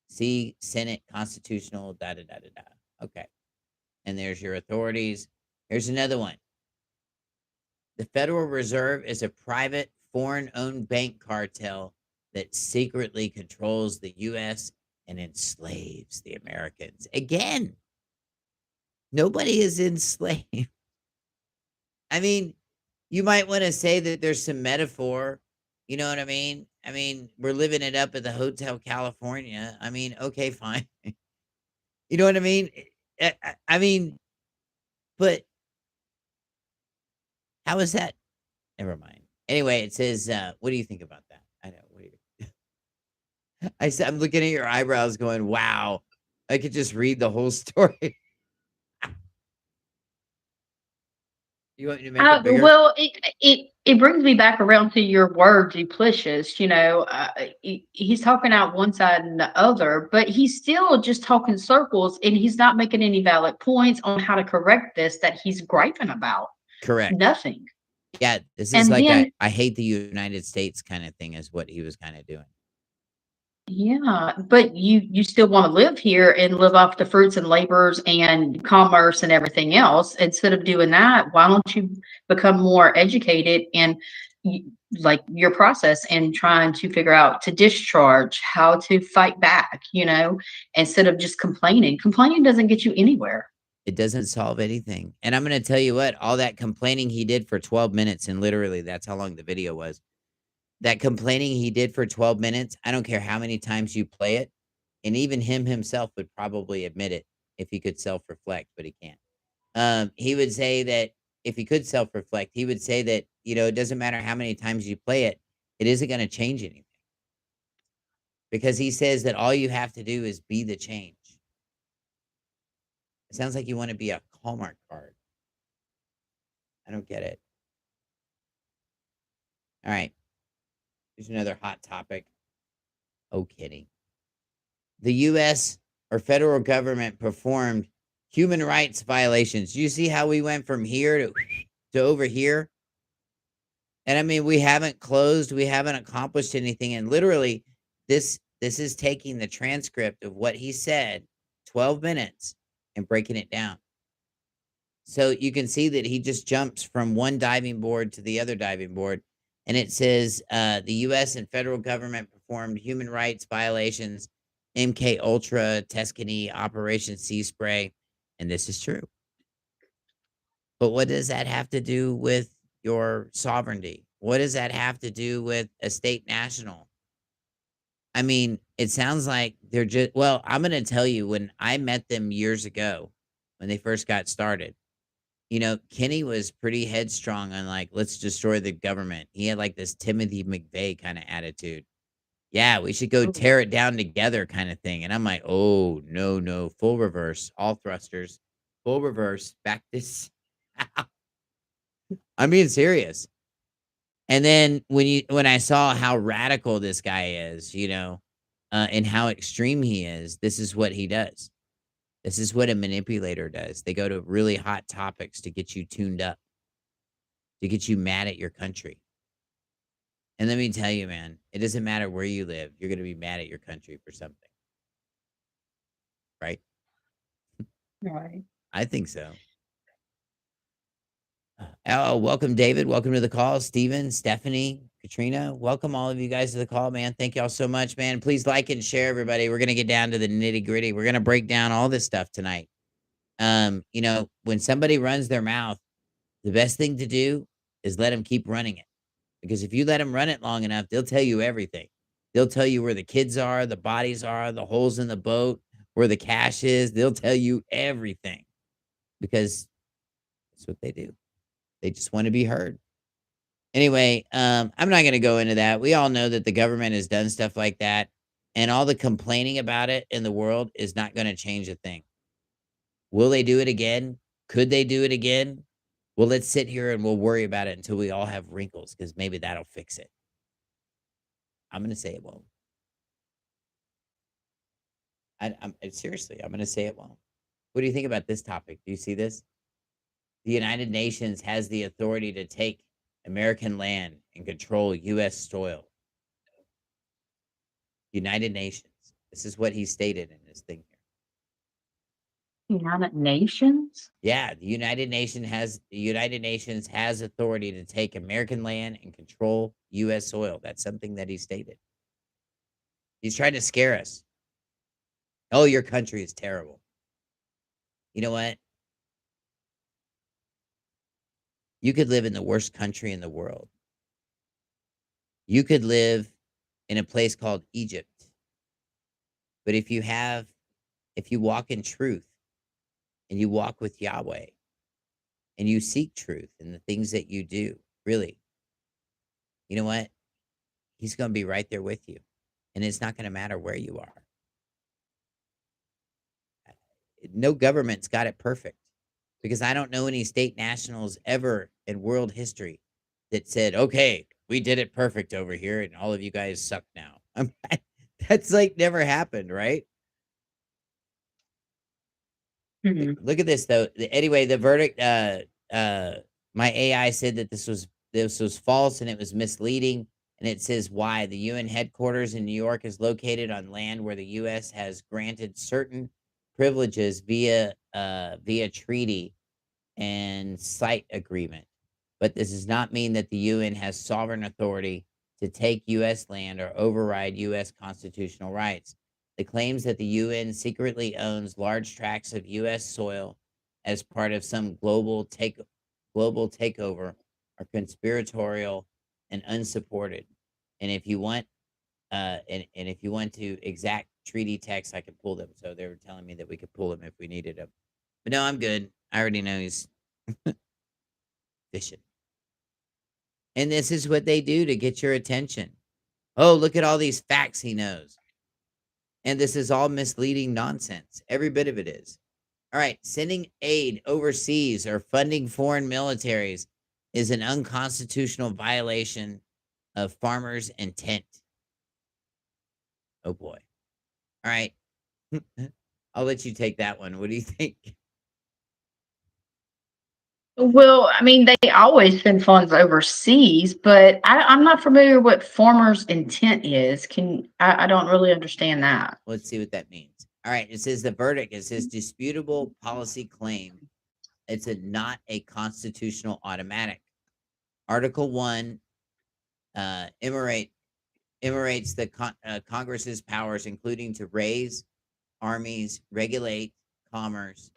See Senate Constitutional, da da da da da. Okay. And there's your authorities. Here's another one. The Federal Reserve is a private, foreign-owned bank cartel that secretly controls the U.S. and enslaves the Americans. Again, nobody is enslaved. I mean, you might want to say that there's some metaphor. You know what I mean? I mean, we're living it up at the Hotel California. I mean, okay, fine. You know what I mean? I mean, but how is that? Never mind. Anyway, it says, what do you think about that? I know. What do you... I'm looking at your eyebrows going, wow, I could just read the whole story. You want me to make it bigger? Well, it brings me back around to your word, duplicitous. You know, he's talking out one side and the other, but he's still just talking circles, and he's not making any valid points on how to correct this that he's griping about. Correct. Nothing. Yeah, this is And like then- I hate the United States kind of thing is what he was kind of doing. Yeah, but you still want to live here and live off the fruits and labors and commerce and everything else. Instead of doing that, why don't you become more educated in like your process and trying to figure out to discharge, how to fight back, you know, instead of just complaining. Complaining doesn't get you anywhere. It doesn't solve anything. And I'm going to tell you what, all that complaining he did for 12 minutes, and literally that's how long the video was. That complaining he did for 12 minutes, I don't care how many times you play it. And even him himself would probably admit it if he could self-reflect, but he can't. He would say that if he could self-reflect, he would say that, you know, it doesn't matter how many times you play it, it isn't going to change anything. Because he says that all you have to do is be the change. It sounds like you want to be a Hallmark card. I don't get it. All right. Here's another hot topic. Oh, kidding. The U.S. or federal government performed human rights violations. You see how we went from here to over here? And I mean, we haven't closed. We haven't accomplished anything. And literally, this is taking the transcript of what he said, 12 minutes, and breaking it down. So you can see that he just jumps from one diving board to the other diving board. And it says the U.S. and federal government performed human rights violations, MK Ultra, Tuscany, Operation Sea Spray, and this is true. But what does that have to do with your sovereignty? What does that have to do with a state national? I mean, it sounds like they're just, well, I'm going to tell you, when I met them years ago, when they first got started, you know, Kenny was pretty headstrong on like, let's destroy the government. He had like this Timothy McVeigh kind of attitude. Yeah, we should go tear it down together kind of thing. And I'm like, oh, no, full reverse, all thrusters, full reverse, back this. I'm being serious. And then when I saw how radical this guy is, you know, and how extreme he is, this is what he does. This is what a manipulator does. They go to really hot topics to get you tuned up, to get you mad at your country. And let me tell you, man, it doesn't matter where you live. You're going to be mad at your country for something. Right? Right. I think so. Oh, welcome, David. Welcome to the call. Steven, Stephanie, Katrina. Welcome all of you guys to the call, man. Thank y'all so much, man. Please like and share, everybody. We're gonna get down to the nitty gritty. We're gonna break down all this stuff tonight. When somebody runs their mouth, the best thing to do is let them keep running it. Because if you let them run it long enough, they'll tell you everything. They'll tell you where the kids are, the bodies are, the holes in the boat, where the cash is. They'll tell you everything because that's what they do. They just want to be heard. Anyway, I'm not going to go into that. We all know that the government has done stuff like that, and all the complaining about it in the world is not going to change a thing. Will they do it again? Could they do it again? Well, let's sit here and we'll worry about it until we all have wrinkles, because maybe that'll fix it. I'm going to say it won't. Seriously, I'm going to say it won't. What do you think about this topic? Do you see this? The United Nations has the authority to take American land and control U.S. soil. United Nations. This is what he stated in his thing here. United Nations? Yeah, the United Nations has authority to take American land and control U.S. soil. That's something that he stated. He's trying to scare us. Oh, your country is terrible. You know what? You could live in the worst country in the world. You could live in a place called Egypt. But if you walk in truth and you walk with Yahweh and you seek truth in the things that you do, really, you know what? He's going to be right there with you. And it's not going to matter where you are. No government's got it perfect, because I don't know any state nationals ever in world history that said, okay, we did it perfect over here and all of you guys suck now. That's like never happened, right? Mhm. Look at this though. Anyway, the verdict, my AI said that this was false and it was misleading. And it says why. The UN headquarters in New York is located on land where the US has granted certain privileges via treaty and site agreement. But this does not mean that the UN has sovereign authority to take US land or override US constitutional rights. The claims that the UN secretly owns large tracts of US soil as part of some global takeover are conspiratorial and unsupported. And if you want if you want to exact treaty text, I could pull them. So they were telling me that we could pull them if we needed them. But no, I'm good. I already know he's fishing. And this is what they do to get your attention. Oh, look at all these facts he knows. And this is all misleading nonsense. Every bit of it is. All right. Sending aid overseas or funding foreign militaries is an unconstitutional violation of farmers' intent. Oh, boy. All right. I'll let you take that one. What do you think? Well, I mean, they always send funds overseas, but I'm not familiar what farmers' intent is. I don't really understand that. Let's see what that means. All right. It says the verdict. It says disputable policy claim. It's not a constitutional automatic. Article 1 enumerates the Congress's powers, including to raise armies, regulate commerce,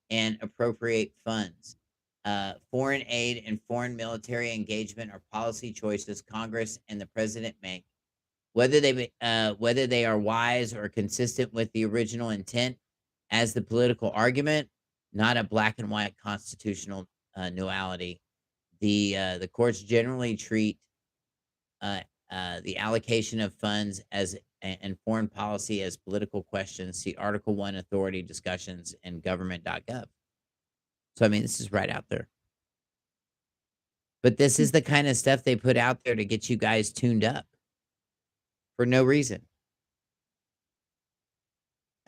and appropriate funds. Foreign aid and foreign military engagement are policy choices Congress and the president make. Whether they are wise or consistent with the original intent as the political argument, not a black and white constitutional nullity. The courts generally treat the allocation of funds and foreign policy as political questions. See Article 1 authority discussions in government.gov. So, I mean, this is right out there. But this is the kind of stuff they put out there to get you guys tuned up for no reason.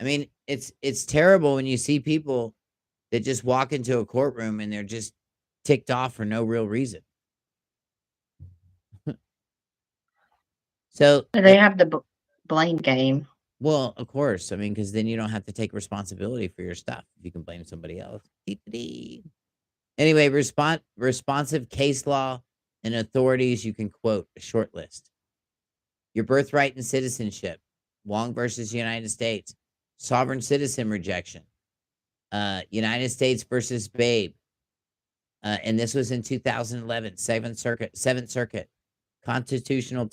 I mean, it's terrible when you see people that just walk into a courtroom and they're just ticked off for no real reason. So They have the blame game. Well, of course. I mean, because then you don't have to take responsibility for your stuff. You can blame somebody else. Anyway, responsive case law and authorities, you can quote a short list. Your birthright and citizenship, Wong versus United States. Sovereign citizen rejection, United States versus Babe. And this was in 2011, Seventh Circuit, constitutional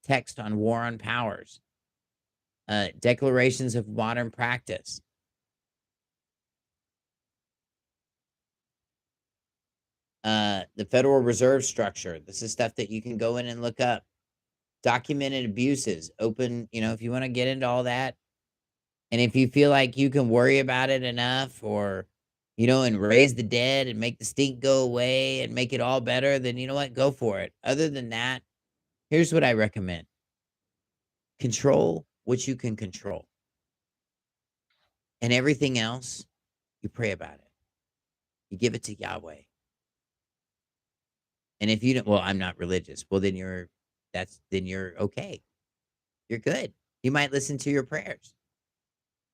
text on war on powers, declarations of modern practice. The Federal Reserve structure. This is stuff that you can go in and look up. Documented abuses, open, if you want to get into all that. And if you feel like you can worry about it enough or, and raise the dead and make the stink go away and make it all better, then you know what? Go for it. Other than that, here's what I recommend. Control what you can control. And everything else, you pray about it. You give it to Yahweh. And if you don't, well, I'm not religious. Well, then you're okay. You're good. You might listen to your prayers.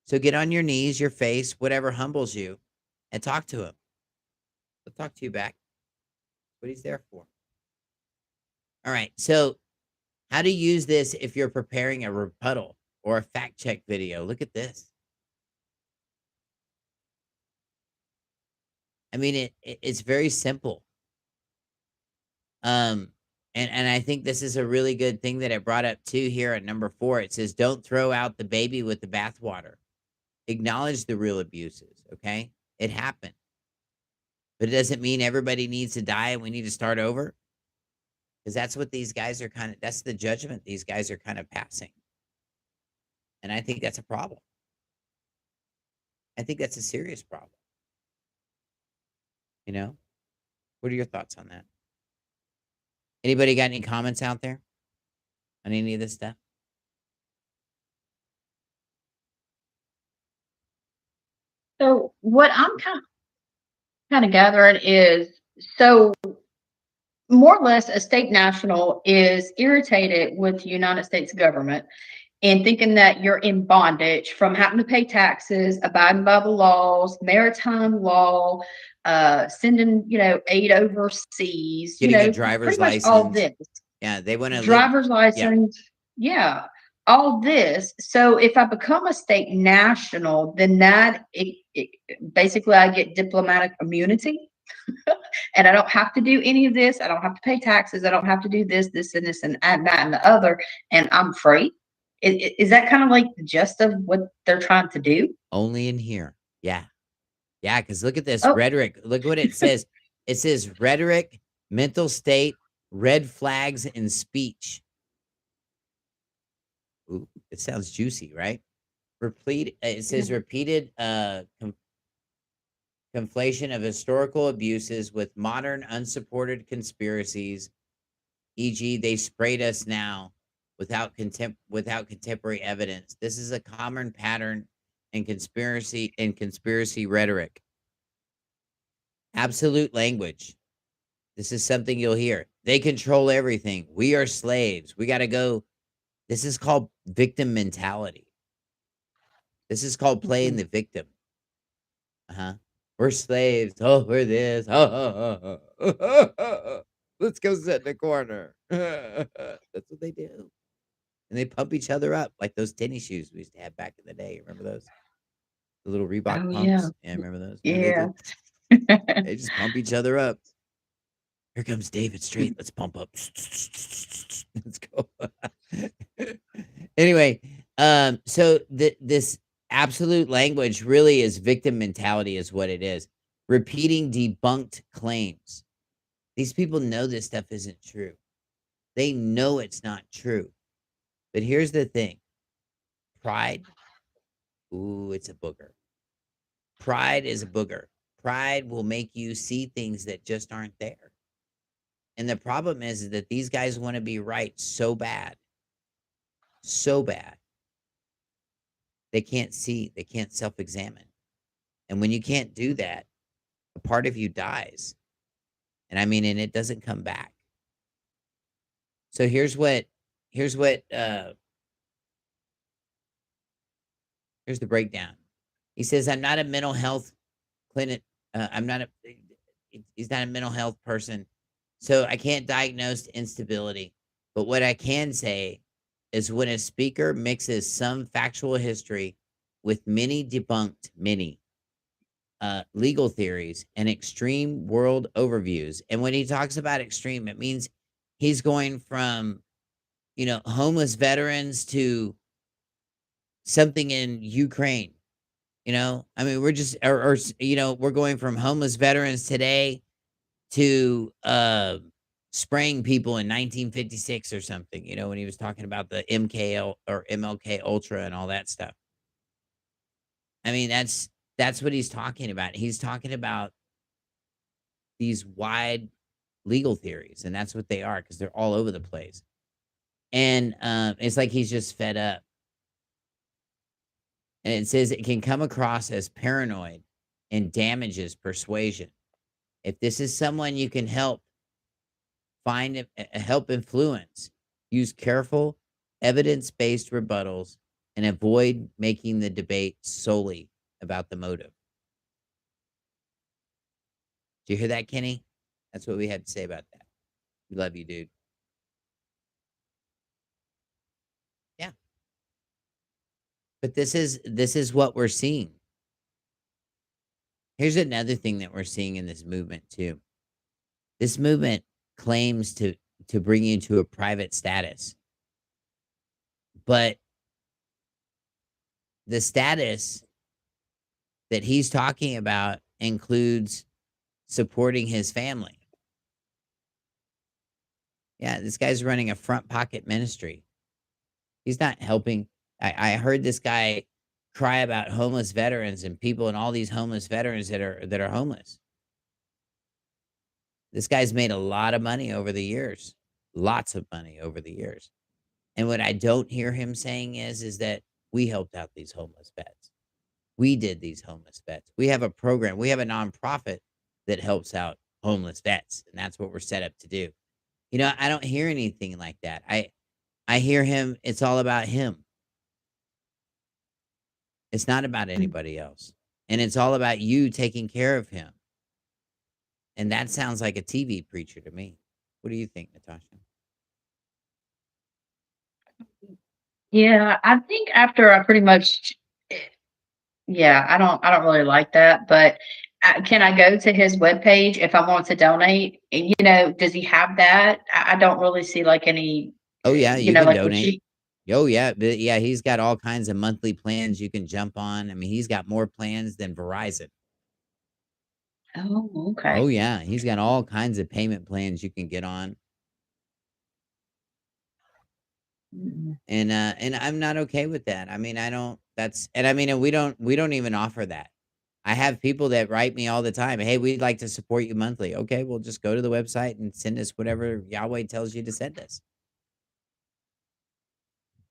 So get on your knees, your face, whatever humbles you, and talk to him. He'll talk to you back. That's what he's there for. All right. So how to use this if you're preparing a rebuttal or a fact check video. Look at this. I mean, it's very simple. And I think this is a really good thing that I brought up too here at number 4. It says, don't throw out the baby with the bathwater. Acknowledge the real abuses. Okay. It happened, but it doesn't mean everybody needs to die and we need to start over. Because that's what these guys are that's the judgment these guys are kind of passing. And I think that's a problem. I think that's a serious problem. What are your thoughts on that? Anybody got any comments out there on any of this stuff? So what I'm kind of gathering is, so more or less a state national is irritated with the United States government and thinking that you're in bondage from having to pay taxes, abiding by the laws, maritime law, sending, aid overseas, Getting a driver's pretty much all license. this. Yeah, they want to driver's license. Yeah, all this. So if I become a state national, then that basically I get diplomatic immunity. And I don't have to do any of this. I don't have to pay taxes. I don't have to do this, and this, and that, and the other. And I'm free. Is that kind of like the gist of what they're trying to do? Only in here. Yeah. Yeah, because look at this rhetoric. Look what it says. It says rhetoric, mental state, red flags in speech. Ooh, it sounds juicy, right? It says repeated conflation of historical abuses with modern unsupported conspiracies, e.g., they sprayed us now without contemporary evidence. This is a common pattern in conspiracy rhetoric. Absolute language. This is something you'll hear. They control everything. We are slaves. We got to go. This is called victim mentality. This is called playing the victim. We're slaves. Oh, we're this. Let's go sit in the corner. That's what they do. And they pump each other up like those tennis shoes we used to have back in the day. Remember those? The little Reebok pumps. Yeah, remember those? Yeah. They just pump each other up. Here comes David Straight. Let's pump up. Let's go. Anyway, so this absolute language really is victim mentality is what it is. Repeating debunked claims. These people know this stuff isn't true. They know it's not true. But here's the thing. Pride. Ooh, it's a booger. Pride is a booger. Pride will make you see things that just aren't there. And the problem is that these guys want to be right so bad. So bad. They can't see. They can't self-examine. And when you can't do that, a part of you dies. And it doesn't come back. So here's the breakdown. He says, I'm not a mental health clinic. he's not a mental health person. So I can't diagnose instability. But what I can say is when a speaker mixes some factual history with many debunked legal theories and extreme world overviews. And when he talks about extreme, it means he's going from, homeless veterans to something in Ukraine. I mean, we're just, we're going from homeless veterans today to spraying people in 1956 or something, when he was talking about the MKL or MLK Ultra and all that stuff. I mean, that's what he's talking about. He's talking about these wide legal theories, and that's what they are, because they're all over the place. And it's like he's just fed up. And it says it can come across as paranoid and damages persuasion. If this is someone you can help influence, use careful, evidence-based rebuttals and avoid making the debate solely about the motive. Do you hear that, Kenny? That's what we had to say about that. We love you, dude. Yeah. But this is what we're seeing. Here's another thing that we're seeing in this movement too. This movement claims to bring you to a private status. But the status that he's talking about includes supporting his family. Yeah, this guy's running a front pocket ministry. He's not helping. I heard this guy cry about homeless veterans and people and all these homeless veterans that are homeless. This guy's made a lot of money over the years. Lots of money over the years. And what I don't hear him saying is that we helped out these homeless vets. We did these homeless vets. We have a program. We have a nonprofit that helps out homeless vets. And that's what we're set up to do. I don't hear anything like that. I hear him. It's all about him. It's not about anybody else. And it's all about you taking care of him. And that sounds like a TV preacher to me. What do you think, Natasha? Yeah, I think after I pretty much, yeah, I don't really like that, but can I go to his webpage if I want to donate? And, does he have that? I don't really see like any, Oh yeah, you can like donate. Oh yeah, but yeah, he's got all kinds of monthly plans you can jump on. I mean, he's got more plans than Verizon. Oh, okay. Oh yeah, he's got all kinds of payment plans you can get on. And I'm not okay with that. I mean, I don't. And we don't even offer that. I have people that write me all the time. Hey, we'd like to support you monthly. Okay, well, just go to the website and send us whatever Yahweh tells you to send us.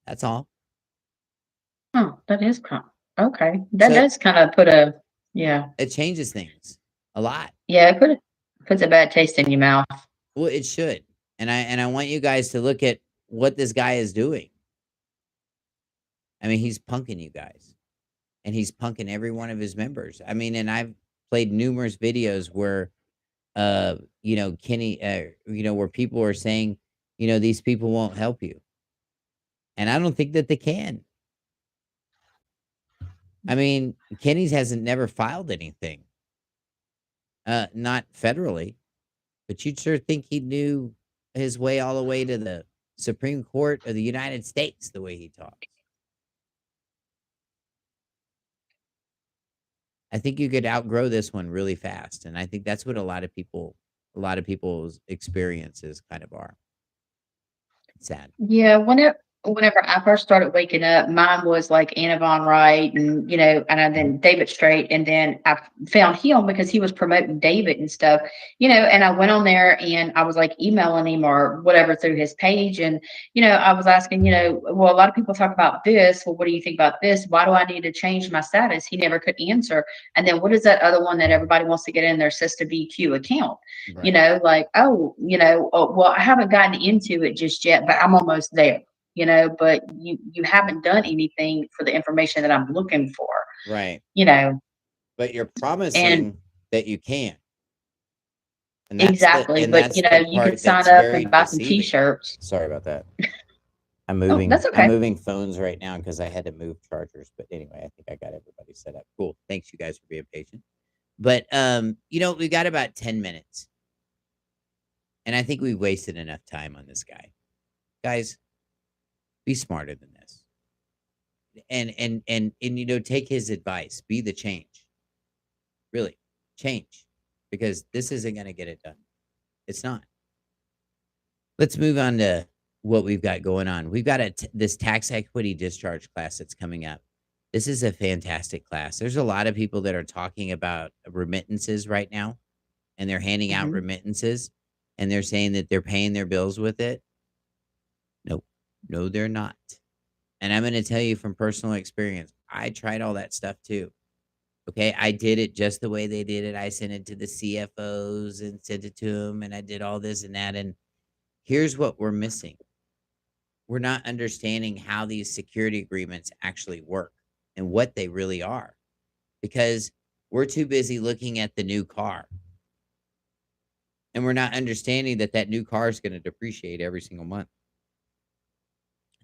That's all. Oh, that is okay. That does kind of put it changes things a lot. Yeah, it puts a bad taste in your mouth. Well, it should. And I want you guys to look at what this guy is doing. I mean, he's punking you guys. And he's punking every one of his members. I mean, and I've played numerous videos where Kenny, where people are saying, these people won't help you. And I don't think that they can. I mean, Kenny's hasn't never filed anything. Not federally, but you'd sure think he knew his way all the way to the Supreme Court of the United States the way he talks. I think you could outgrow this one really fast. And I think that's what a lot of people's experiences kind of are. It's sad. Yeah, whenever I first started waking up, mine was like Anna Von Wright and, and then David Straight. And then I found him because he was promoting David and stuff, and I went on there and I was like emailing him or whatever through his page. And, I was asking, well, a lot of people talk about this. Well, what do you think about this? Why do I need to change my status? He never could answer. And then what is that other one that everybody wants to get in their Sister BQ account? Right. Well, I haven't gotten into it just yet, but I'm almost there. But you haven't done anything for the information that I'm looking for. Right. But you're promising that you can. And that's Exactly. and But that's you know, the you could part sign that's up very and buy some deceiving. t-shirts. Sorry about that. Oh, that's I'm okay. moving phones right now because I had to move chargers. But anyway, I think I got everybody set up. Cool. Thanks you guys for being patient. But we got about 10 minutes. And I think we wasted enough time on this guy. Guys, be smarter than this. And take his advice. Be the change. Really, change. Because this isn't going to get it done. It's not. Let's move on to what we've got going on. We've got this tax equity discharge class that's coming up. This is a fantastic class. There's a lot of people that are talking about remittances right now, and they're handing out Mhm. remittances, and they're saying that they're paying their bills with it. Nope. No, they're not. And I'm going to tell you from personal experience, I tried all that stuff too. Okay. I did it just the way they did it. I sent it to the CFOs and sent it to them, and I did all this and that. And here's what we're missing. We're not understanding how these security agreements actually work and what they really are, because we're too busy looking at the new car. And we're not understanding that that new car is going to depreciate every single month.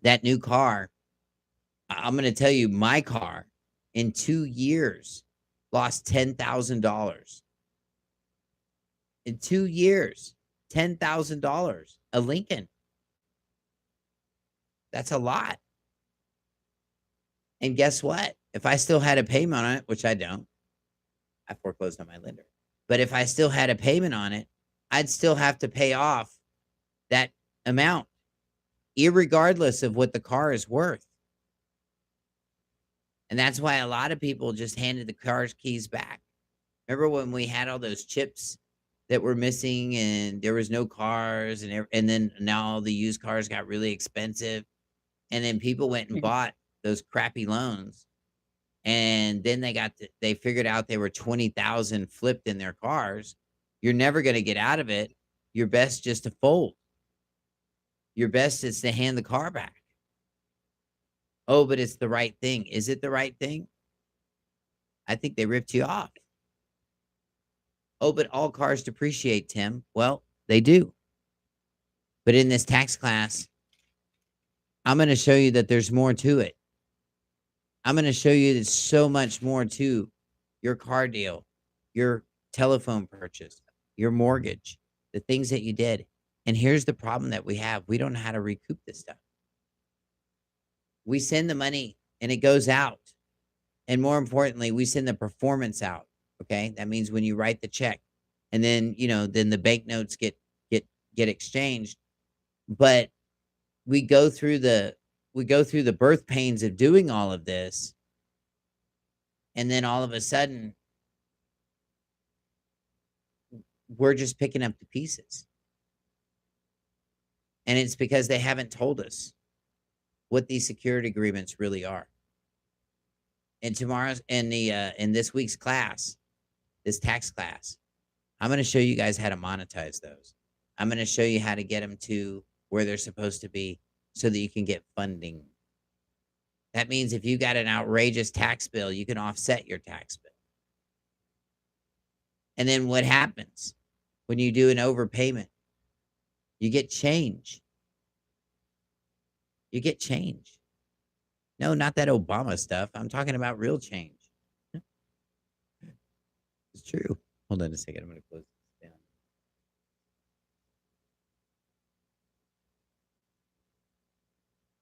That new car, I'm going to tell you, my car in 2 years lost $10,000. In 2 years, $10,000. A Lincoln. That's a lot. And guess what? If I still had a payment on it, which I don't, I foreclosed on my lender. But if I still had a payment on it, I'd still have to pay off that amount, irregardless of what the car is worth. And that's why a lot of people just handed the car's keys back. Remember when we had all those chips that were missing and there was no cars, and then now the used cars got really expensive, and then people went and Mhm. bought those crappy loans, and then they figured out they were 20,000 flipped in their cars. You're never going to get out of it. Your best just to fold. Your best is to hand the car back. Oh, but it's the right thing. Is it the right thing? I think they ripped you off. Oh, but all cars depreciate, Tim. Well, they do. But in this tax class, I'm going to show you that there's more to it. I'm going to show you there's so much more to your car deal, your telephone purchase, your mortgage, the things that you did. And here's the problem that we have. We don't know how to recoup this stuff. We send the money and it goes out. And more importantly, we send the performance out. Okay. That means when you write the check, and then, then the banknotes get exchanged. But we go through the birth pains of doing all of this. And then all of a sudden, we're just picking up the pieces. And it's because they haven't told us what these security agreements really are. And tomorrow's in this week's class, this tax class, I'm going to show you guys how to monetize those. I'm going to show you how to get them to where they're supposed to be so that you can get funding. That means if you got an outrageous tax bill, you can offset your tax bill. And then what happens when you do an overpayment? You get change. You get change. No, not that Obama stuff. I'm talking about real change. It's true. Hold on a second. I'm going to close this down.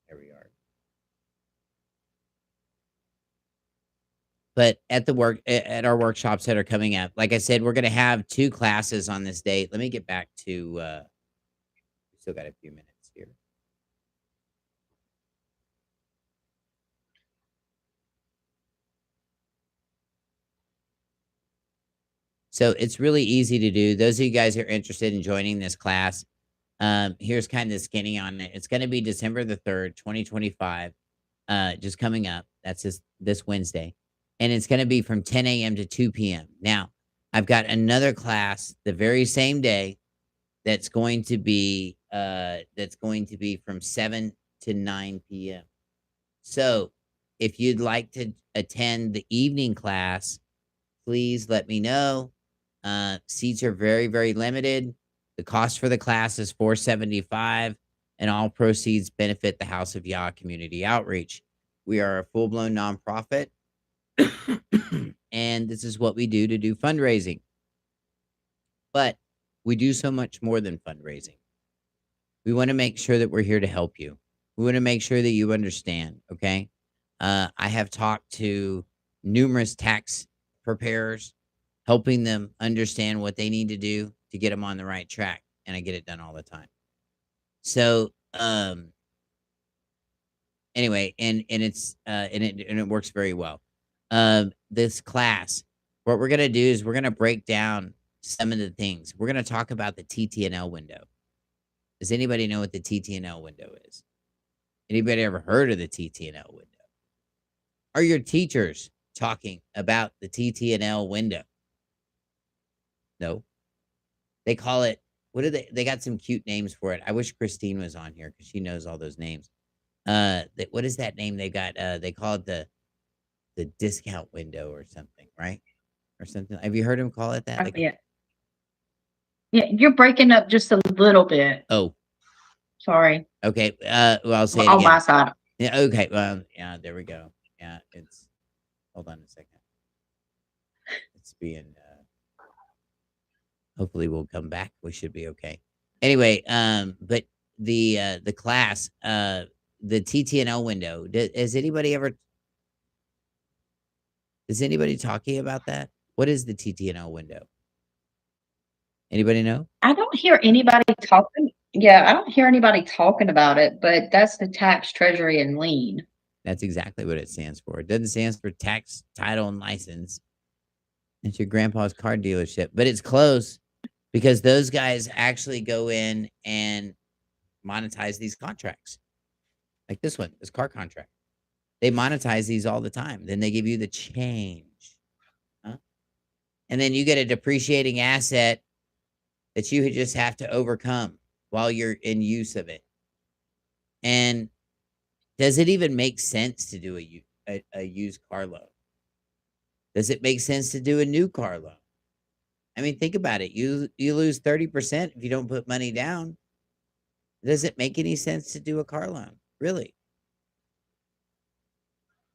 There we are. But at our workshops that are coming up, like I said, we're going to have 2 classes on this date. Let me get back to, we still got a few minutes here. So it's really easy to do. Those of you guys who are interested in joining this class, here's kind of the skinny on it. It's going to be December the 3rd, 2025, just coming up. That's this Wednesday. And it's going to be from 10 a.m. to 2 p.m. Now, I've got another class the very same day that's going to be from 7 to 9 p.m. So if you'd like to attend the evening class, please let me know. Seats are very, very limited. The cost for the class is $475, and all proceeds benefit the House of Yah Community Outreach. We are a full-blown nonprofit, and this is what we do to do fundraising. But we do so much more than fundraising. We want to make sure that we're here to help you. We want to make sure that you understand, okay? I have talked to numerous tax preparers, helping them understand what they need to do to get them on the right track, and I get it done all the time. So, anyway, and it works very well. This class, what we're gonna do is we're gonna break down some of the things. We're gonna talk about the TTNL window. Does anybody know what the TTNL window is? Anybody ever heard of the TTNL window? Are your teachers talking about the TTNL window? No. They call it, what do they got some cute names for it. I wish Christine was on here because she knows all those names. What is that name they got? They call it the discount window or something, right? Or something. Have you heard them call it that? Like, Yeah. Yeah, you're breaking up just a little bit. oh, Sorry. okay. Well, I'll say it On again. my side. Yeah, okay. Well, yeah, there we go. Yeah, it's, hold on a second. It's being, hopefully we'll come back. We should be okay. Anyway, but the class, the TTNL window, is anybody talking about that? What is the TTNL window? Anybody know? I don't hear anybody talking. Yeah, I don't hear anybody talking about it, but that's the tax, treasury, and lien. That's exactly what it stands for. It doesn't stand for tax, title, and license. It's your grandpa's car dealership, but it's close because those guys actually go in and monetize these contracts. Like this one, this car contract. They monetize these all the time. Then they give you the change. Huh? And then you get a depreciating asset that you just have to overcome while you're in use of it. And does it even make sense to do a used car loan? Does it make sense to do a new car loan? I mean, think about it. You lose 30% if you don't put money down. Does it make any sense to do a car loan? Really?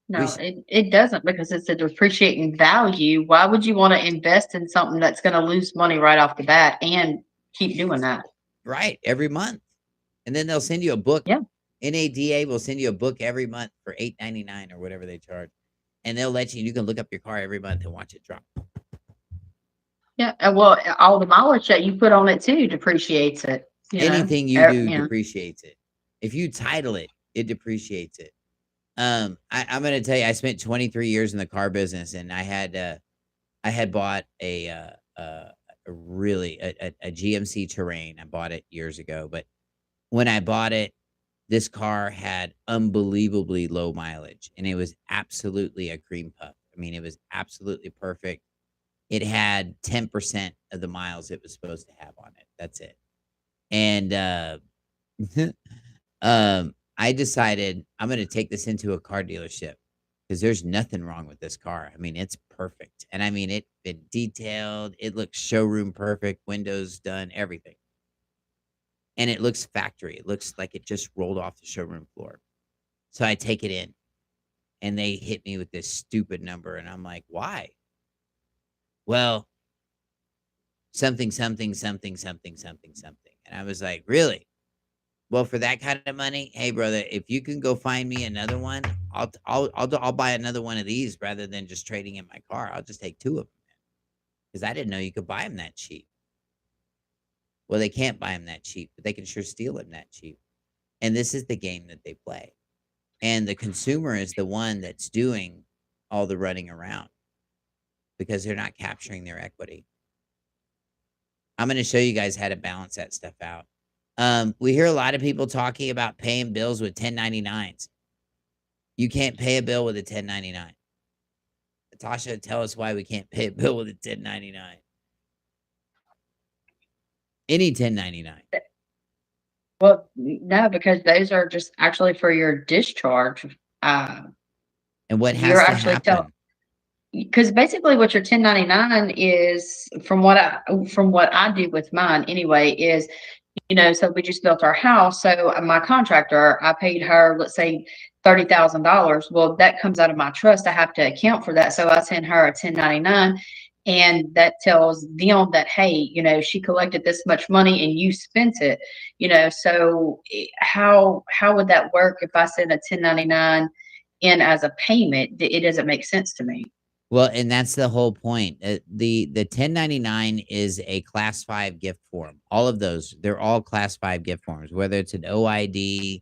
No, it doesn't, because it's a depreciating value. Why would you want to invest in something that's going to lose money right off the bat and keep doing that? Right. Every month. And then they'll send you a book. Yeah. NADA will send you a book every month for $8.99 or whatever they charge. And they'll let you can look up your car every month and watch it drop. Yeah. Well, all the mileage that you put on it too depreciates it. Anything you do depreciates it. If you title it, it depreciates it. I'm going to tell you, I spent 23 years in the car business, and I had bought a GMC Terrain. I bought it years ago, but when I bought it, this car had unbelievably low mileage, and it was absolutely a cream puff. I mean, it was absolutely perfect. It had 10% of the miles it was supposed to have on it. That's it. And I decided I'm going to take this into a car dealership because there's nothing wrong with this car. I mean, it's perfect. And I mean, it's been detailed. It looks showroom perfect, windows done, everything. And it looks factory. It looks like it just rolled off the showroom floor. So I take it in, and they hit me with this stupid number. And I'm like, why? Well, something. And I was like, really? Well, for that kind of money, hey, brother, if you can go find me another one, I'll buy another one of these rather than just trading in my car. I'll just take 2 of them, because I didn't know you could buy them that cheap. Well, they can't buy them that cheap, but they can sure steal them that cheap. And this is the game that they play. And the consumer is the one that's doing all the running around because they're not capturing their equity. I'm going to show you guys how to balance that stuff out. We hear a lot of people talking about paying bills with 1099s. You can't pay a bill with a 1099. Natasha, tell us why we can't pay a bill with a 1099. Any 1099. Well, no, because those are just actually for your discharge. And what has You're to actually happen? because basically what your 1099 is, from what I do with mine anyway, is, so we just built our house. So my contractor, I paid her, let's say $30,000. Well, that comes out of my trust. I have to account for that. So I send her a 1099, and that tells them that, hey, she collected this much money and you spent it. So how would that work if I send a 1099 in as a payment? It doesn't make sense to me. Well, and that's the whole point. The 1099 is a class 5 gift form. All of those, they're all class 5 gift forms, whether it's an OID,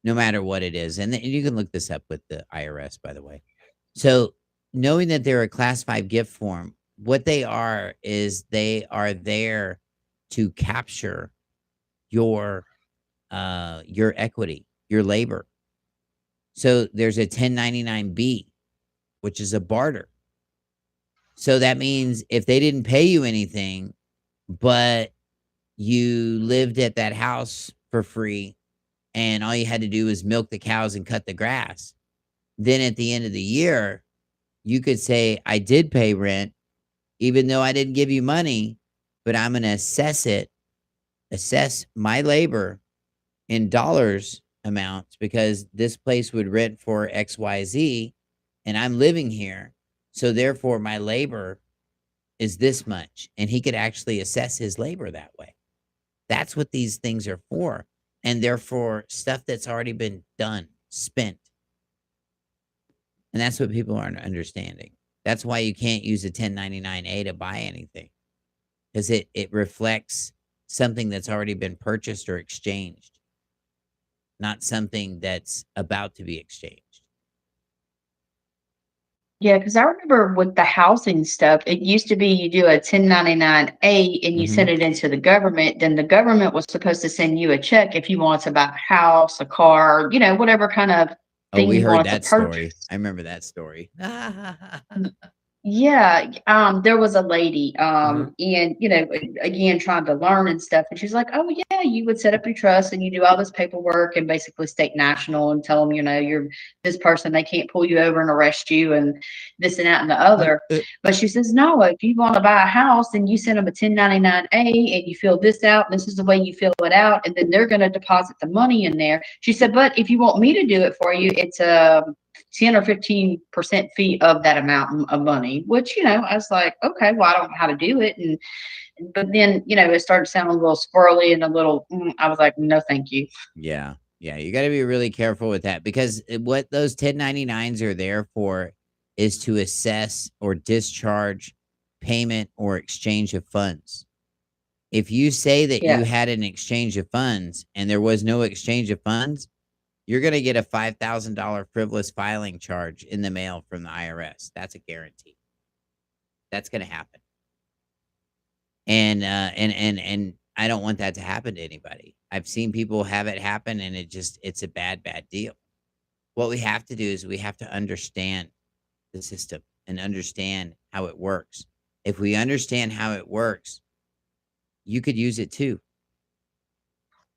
no matter what it is. And you can look this up with the IRS, by the way. So knowing that they're a class 5 gift form, what they are is they are there to capture your equity, your labor. So there's a 1099B, which is a barter. So that means if they didn't pay you anything, but you lived at that house for free and all you had to do was milk the cows and cut the grass, then at the end of the year, you could say, I did pay rent, even though I didn't give you money, but I'm going to assess my labor in dollars amounts because this place would rent for XYZ and I'm living here. So therefore my labor is this much, and he could actually assess his labor that way. That's what these things are for. And therefore stuff that's already been done, spent. And that's what people aren't understanding. That's why you can't use a 1099A to buy anything, because it reflects something that's already been purchased or exchanged, not something that's about to be exchanged. Yeah, because I remember with the housing stuff, it used to be you do a 1099A and you send it into the government. Then the government was supposed to send you a check if you want to buy a house, a car, whatever kind of thing we you heard want that to story. purchase. I remember that story. Yeah, there was a lady, and again trying to learn and stuff, and she's like, "Oh yeah, you would set up your trust and you do all this paperwork and basically state national and tell them, you're this person, they can't pull you over and arrest you and this and that and the other." But she says, "No, if you want to buy a house and you send them a 1099A and you fill this out, and this is the way you fill it out, and then they're going to deposit the money in there." She said, "But if you want me to do it for you, it's a 10 or 15% fee of that amount of money," which, I was like, okay, well, I don't know how to do it. But then, it started sounding a little squirrely and a little, I was like, no, thank you. Yeah. You got to be really careful with that, because what those 1099s are there for is to assess or discharge payment or exchange of funds. If you say that you had an exchange of funds and there was no exchange of funds, you're going to get a $5,000 frivolous filing charge in the mail from the IRS. That's a guarantee. That's going to happen. And I don't want that to happen to anybody. I've seen people have it happen, and it's a bad deal. What we have to do is we have to understand the system and understand how it works. If we understand how it works, you could use it too.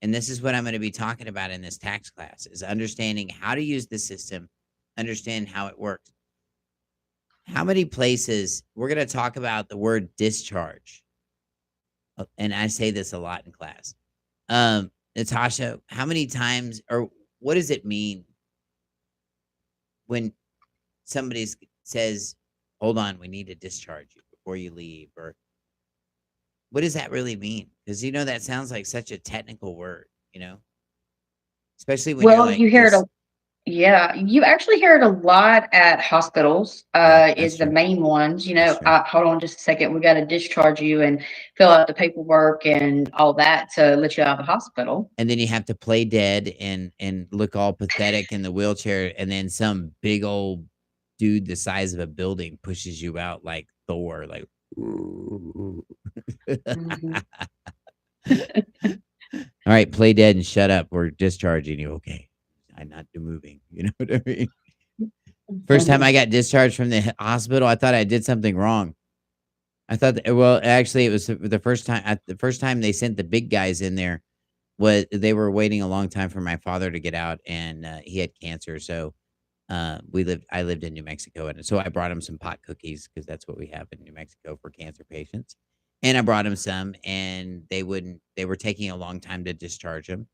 And this is what I'm going to be talking about in this tax class, is understanding how to use the system, understand how it works. How many places, we're going to talk about the word discharge. And I say this a lot in class. Natasha, how many times, or what does it mean when somebody says, hold on, we need to discharge you before you leave? Or what does that really mean? Because, that sounds like such a technical word, especially when you're like, you hear it. Yeah, you actually hear it a lot at hospitals, is the main ones. Hold on just a second. We got to discharge you and fill out the paperwork and all that to let you out of the hospital. And then you have to play dead and look all pathetic in the wheelchair. And then some big old dude the size of a building pushes you out like Thor, like, ooh. All right, play dead and shut up. We're discharging you. Okay. I'm not moving. You know what I mean? First time I got discharged from the hospital, I thought I did something wrong. I thought, actually, it was the first time. The first time they sent the big guys in there, they were waiting a long time for my father to get out, and he had cancer. So I lived in New Mexico, and so I brought him some pot cookies because that's what we have in New Mexico for cancer patients. And I brought him some, and they were taking a long time to discharge him.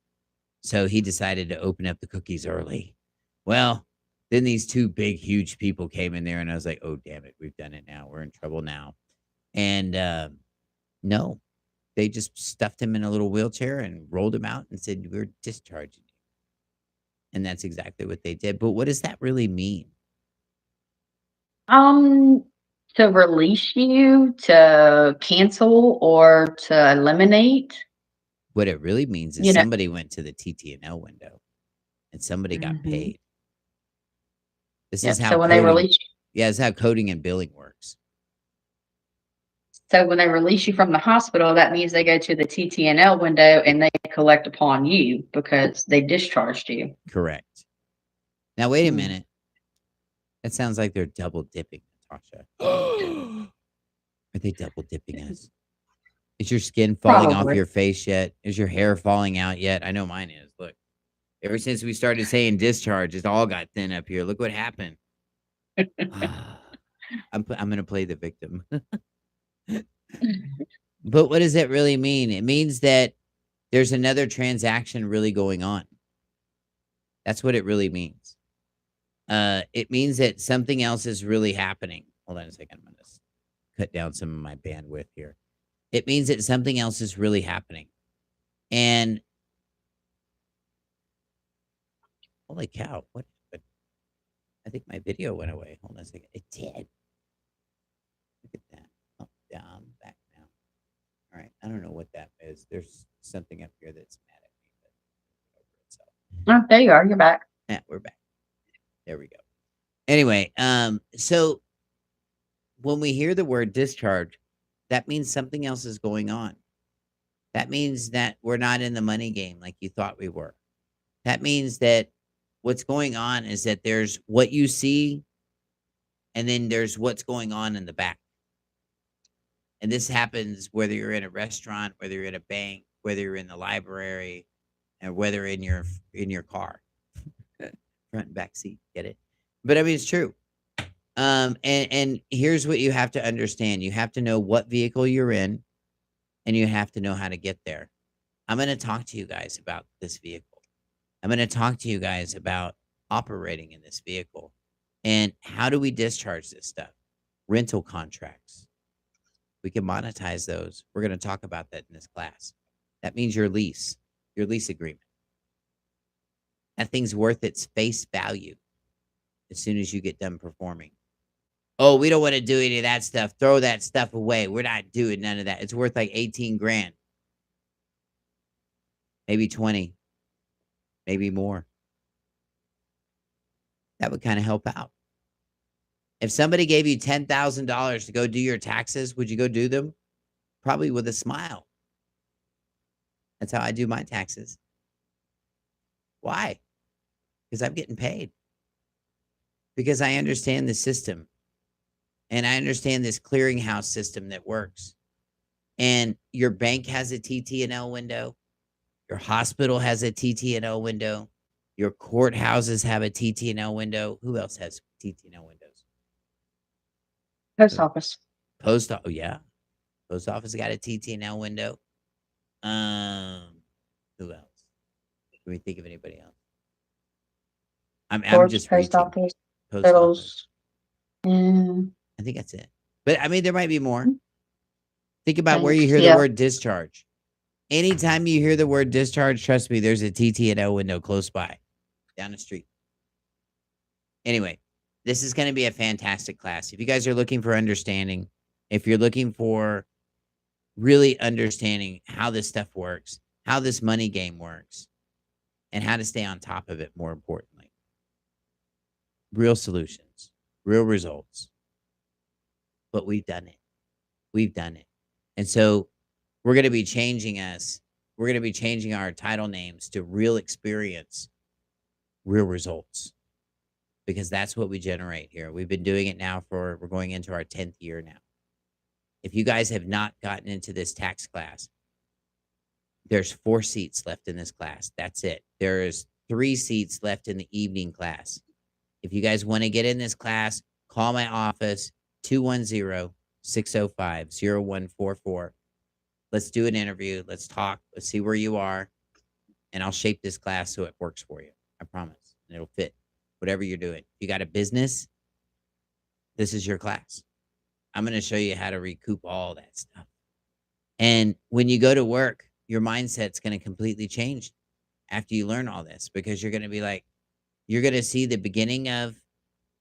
So he decided to open up the cookies early. Well, then these two big, huge people came in there, and I was like, oh, damn it, we've done it now. We're in trouble now. And no, they just stuffed him in a little wheelchair and rolled him out and said, we're discharging you. And that's exactly what they did. But what does that really mean? To release you, to cancel, or to eliminate. What it really means is You know. somebody went to the TTNL window and somebody got Mhm. paid. This Yep. is how So when they coding, release yeah, it's how coding and billing works. So when they release you from the hospital, that means they go to the TTNL window and they collect upon you because they discharged you. Correct. Now, wait a Mm. minute. That sounds like they're double dipping, Natasha. Are they double dipping us? Is your skin falling off Probably. your face yet? Is your hair falling out yet? I know mine is. Look, ever since we started saying discharge, it's all got thin up here. Look what happened. I'm going to play the victim. But what does that really mean? It means that there's another transaction really going on. That's what it really means. It means that something else is really happening. Hold on a second. I'm going to cut down some of my bandwidth here. It means that something else is really happening. And holy cow, what happened? I think my video went away. Hold on a second. It did. Look at that. Oh, down, back now. All right. I don't know what that is. There's something up here that's mad at me. But over itself. Oh, there you are. You're back. Yeah, we're back. There we go. Anyway, so when we hear the word discharge, that means something else is going on. That means that we're not in the money game like you thought we were. That means that what's going on is that there's what you see, and then there's what's going on in the back. And this happens whether you're in a restaurant, whether you're in a bank, whether you're in the library, and whether in your car. Front and back seat, get it? But I mean, it's true. And here's what you have to understand. You have to know what vehicle you're in, and you have to know how to get there. I'm going to talk to you guys about this vehicle. I'm going to talk to you guys about operating in this vehicle. And how do we discharge this stuff? Rental contracts. We can monetize those. We're going to talk about that in this class. That means your lease agreement. That thing's worth its face value as soon as you get done performing. Oh, we don't want to do any of that stuff. Throw that stuff away. We're not doing none of that. It's worth like 18 grand. Maybe 20. Maybe more. That would kind of help out. If somebody gave you $10,000 to go do your taxes, would you go do them? Probably with a smile. That's how I do my taxes. Why? Because I'm getting paid. Because I understand the system. And I understand this clearinghouse system that works. And your bank has a TTNL window. Your hospital has a TTNL window. Your courthouses have a TTNL window. Who else has TTNL windows? Post office. Oh yeah. Post office got a TTNL window. Who else? Can we think of anybody else? I'm just post reaching. office. Post Hospitals. office. I think that's it. But I mean, there might be more. Think about where you Thanks, hear yeah. the word discharge. Anytime you hear the word discharge, trust me, there's a TTNL window close by, down the street. Anyway, this is going to be a fantastic class. If you guys are looking for understanding, if you're looking for really understanding how this stuff works, how this money game works, and how to stay on top of it, more importantly. Real solutions, real results. But we've done it. We've done it. And so we're going to be changing we're going to be changing our title names to real experience, real results. Because that's what we generate here. We've been doing it now we're going into our 10th year now. If you guys have not gotten into this tax class, there's 4 seats left in this class. That's it. There is 3 seats left in the evening class. If you guys want to get in this class, call my office 210-605-0144. Let's do an interview. Let's talk. Let's see where you are. And I'll shape this class so it works for you. I promise. And it'll fit whatever you're doing. If you got a business, this is your class. I'm going to show you how to recoup all that stuff. And when you go to work, your mindset's going to completely change after you learn all this, because you're going to be like, you're going to see the beginning of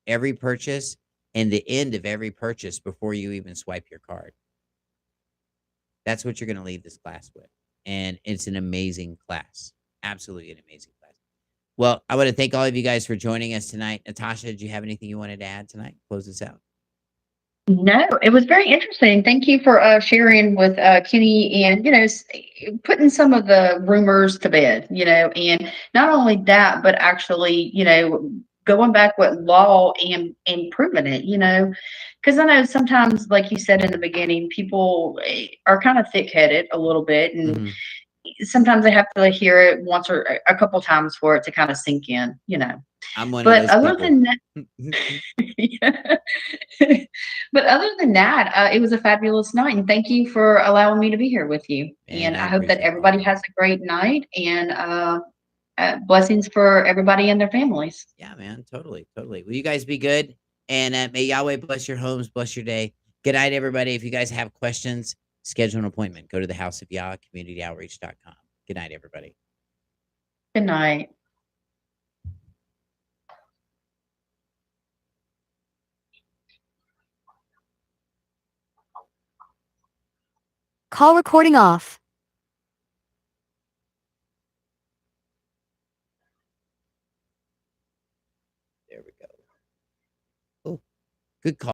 every purchase and the end of every purchase before you even swipe your card. That's what you're going to leave this class with. And it's an amazing class. Absolutely an amazing class. Well, I want to thank all of you guys for joining us tonight. Natasha, did you have anything you wanted to add tonight? Close this out. No, it was very interesting. Thank you for sharing with Kenny and, putting some of the rumors to bed, and not only that, but actually, going back with law and proving it, because I know sometimes, like you said in the beginning, people are kind of thick-headed a little bit, and sometimes they have to hear it once or a couple times for it to kind of sink in, I'm one But of those other people. than that, yeah. But other than that, it was a fabulous night, and thank you for allowing me to be here with you. Man, And I I hope that appreciate everybody that. has a great night, and blessings for everybody and their families. Yeah, man. Totally. Totally. Will you guys be good? And may Yahweh bless your homes, bless your day. Good night, everybody. If you guys have questions, schedule an appointment. Go to the House of Yah, communityoutreach.com. Good night, everybody. Good night. Call recording off. There we go. Oh, good call.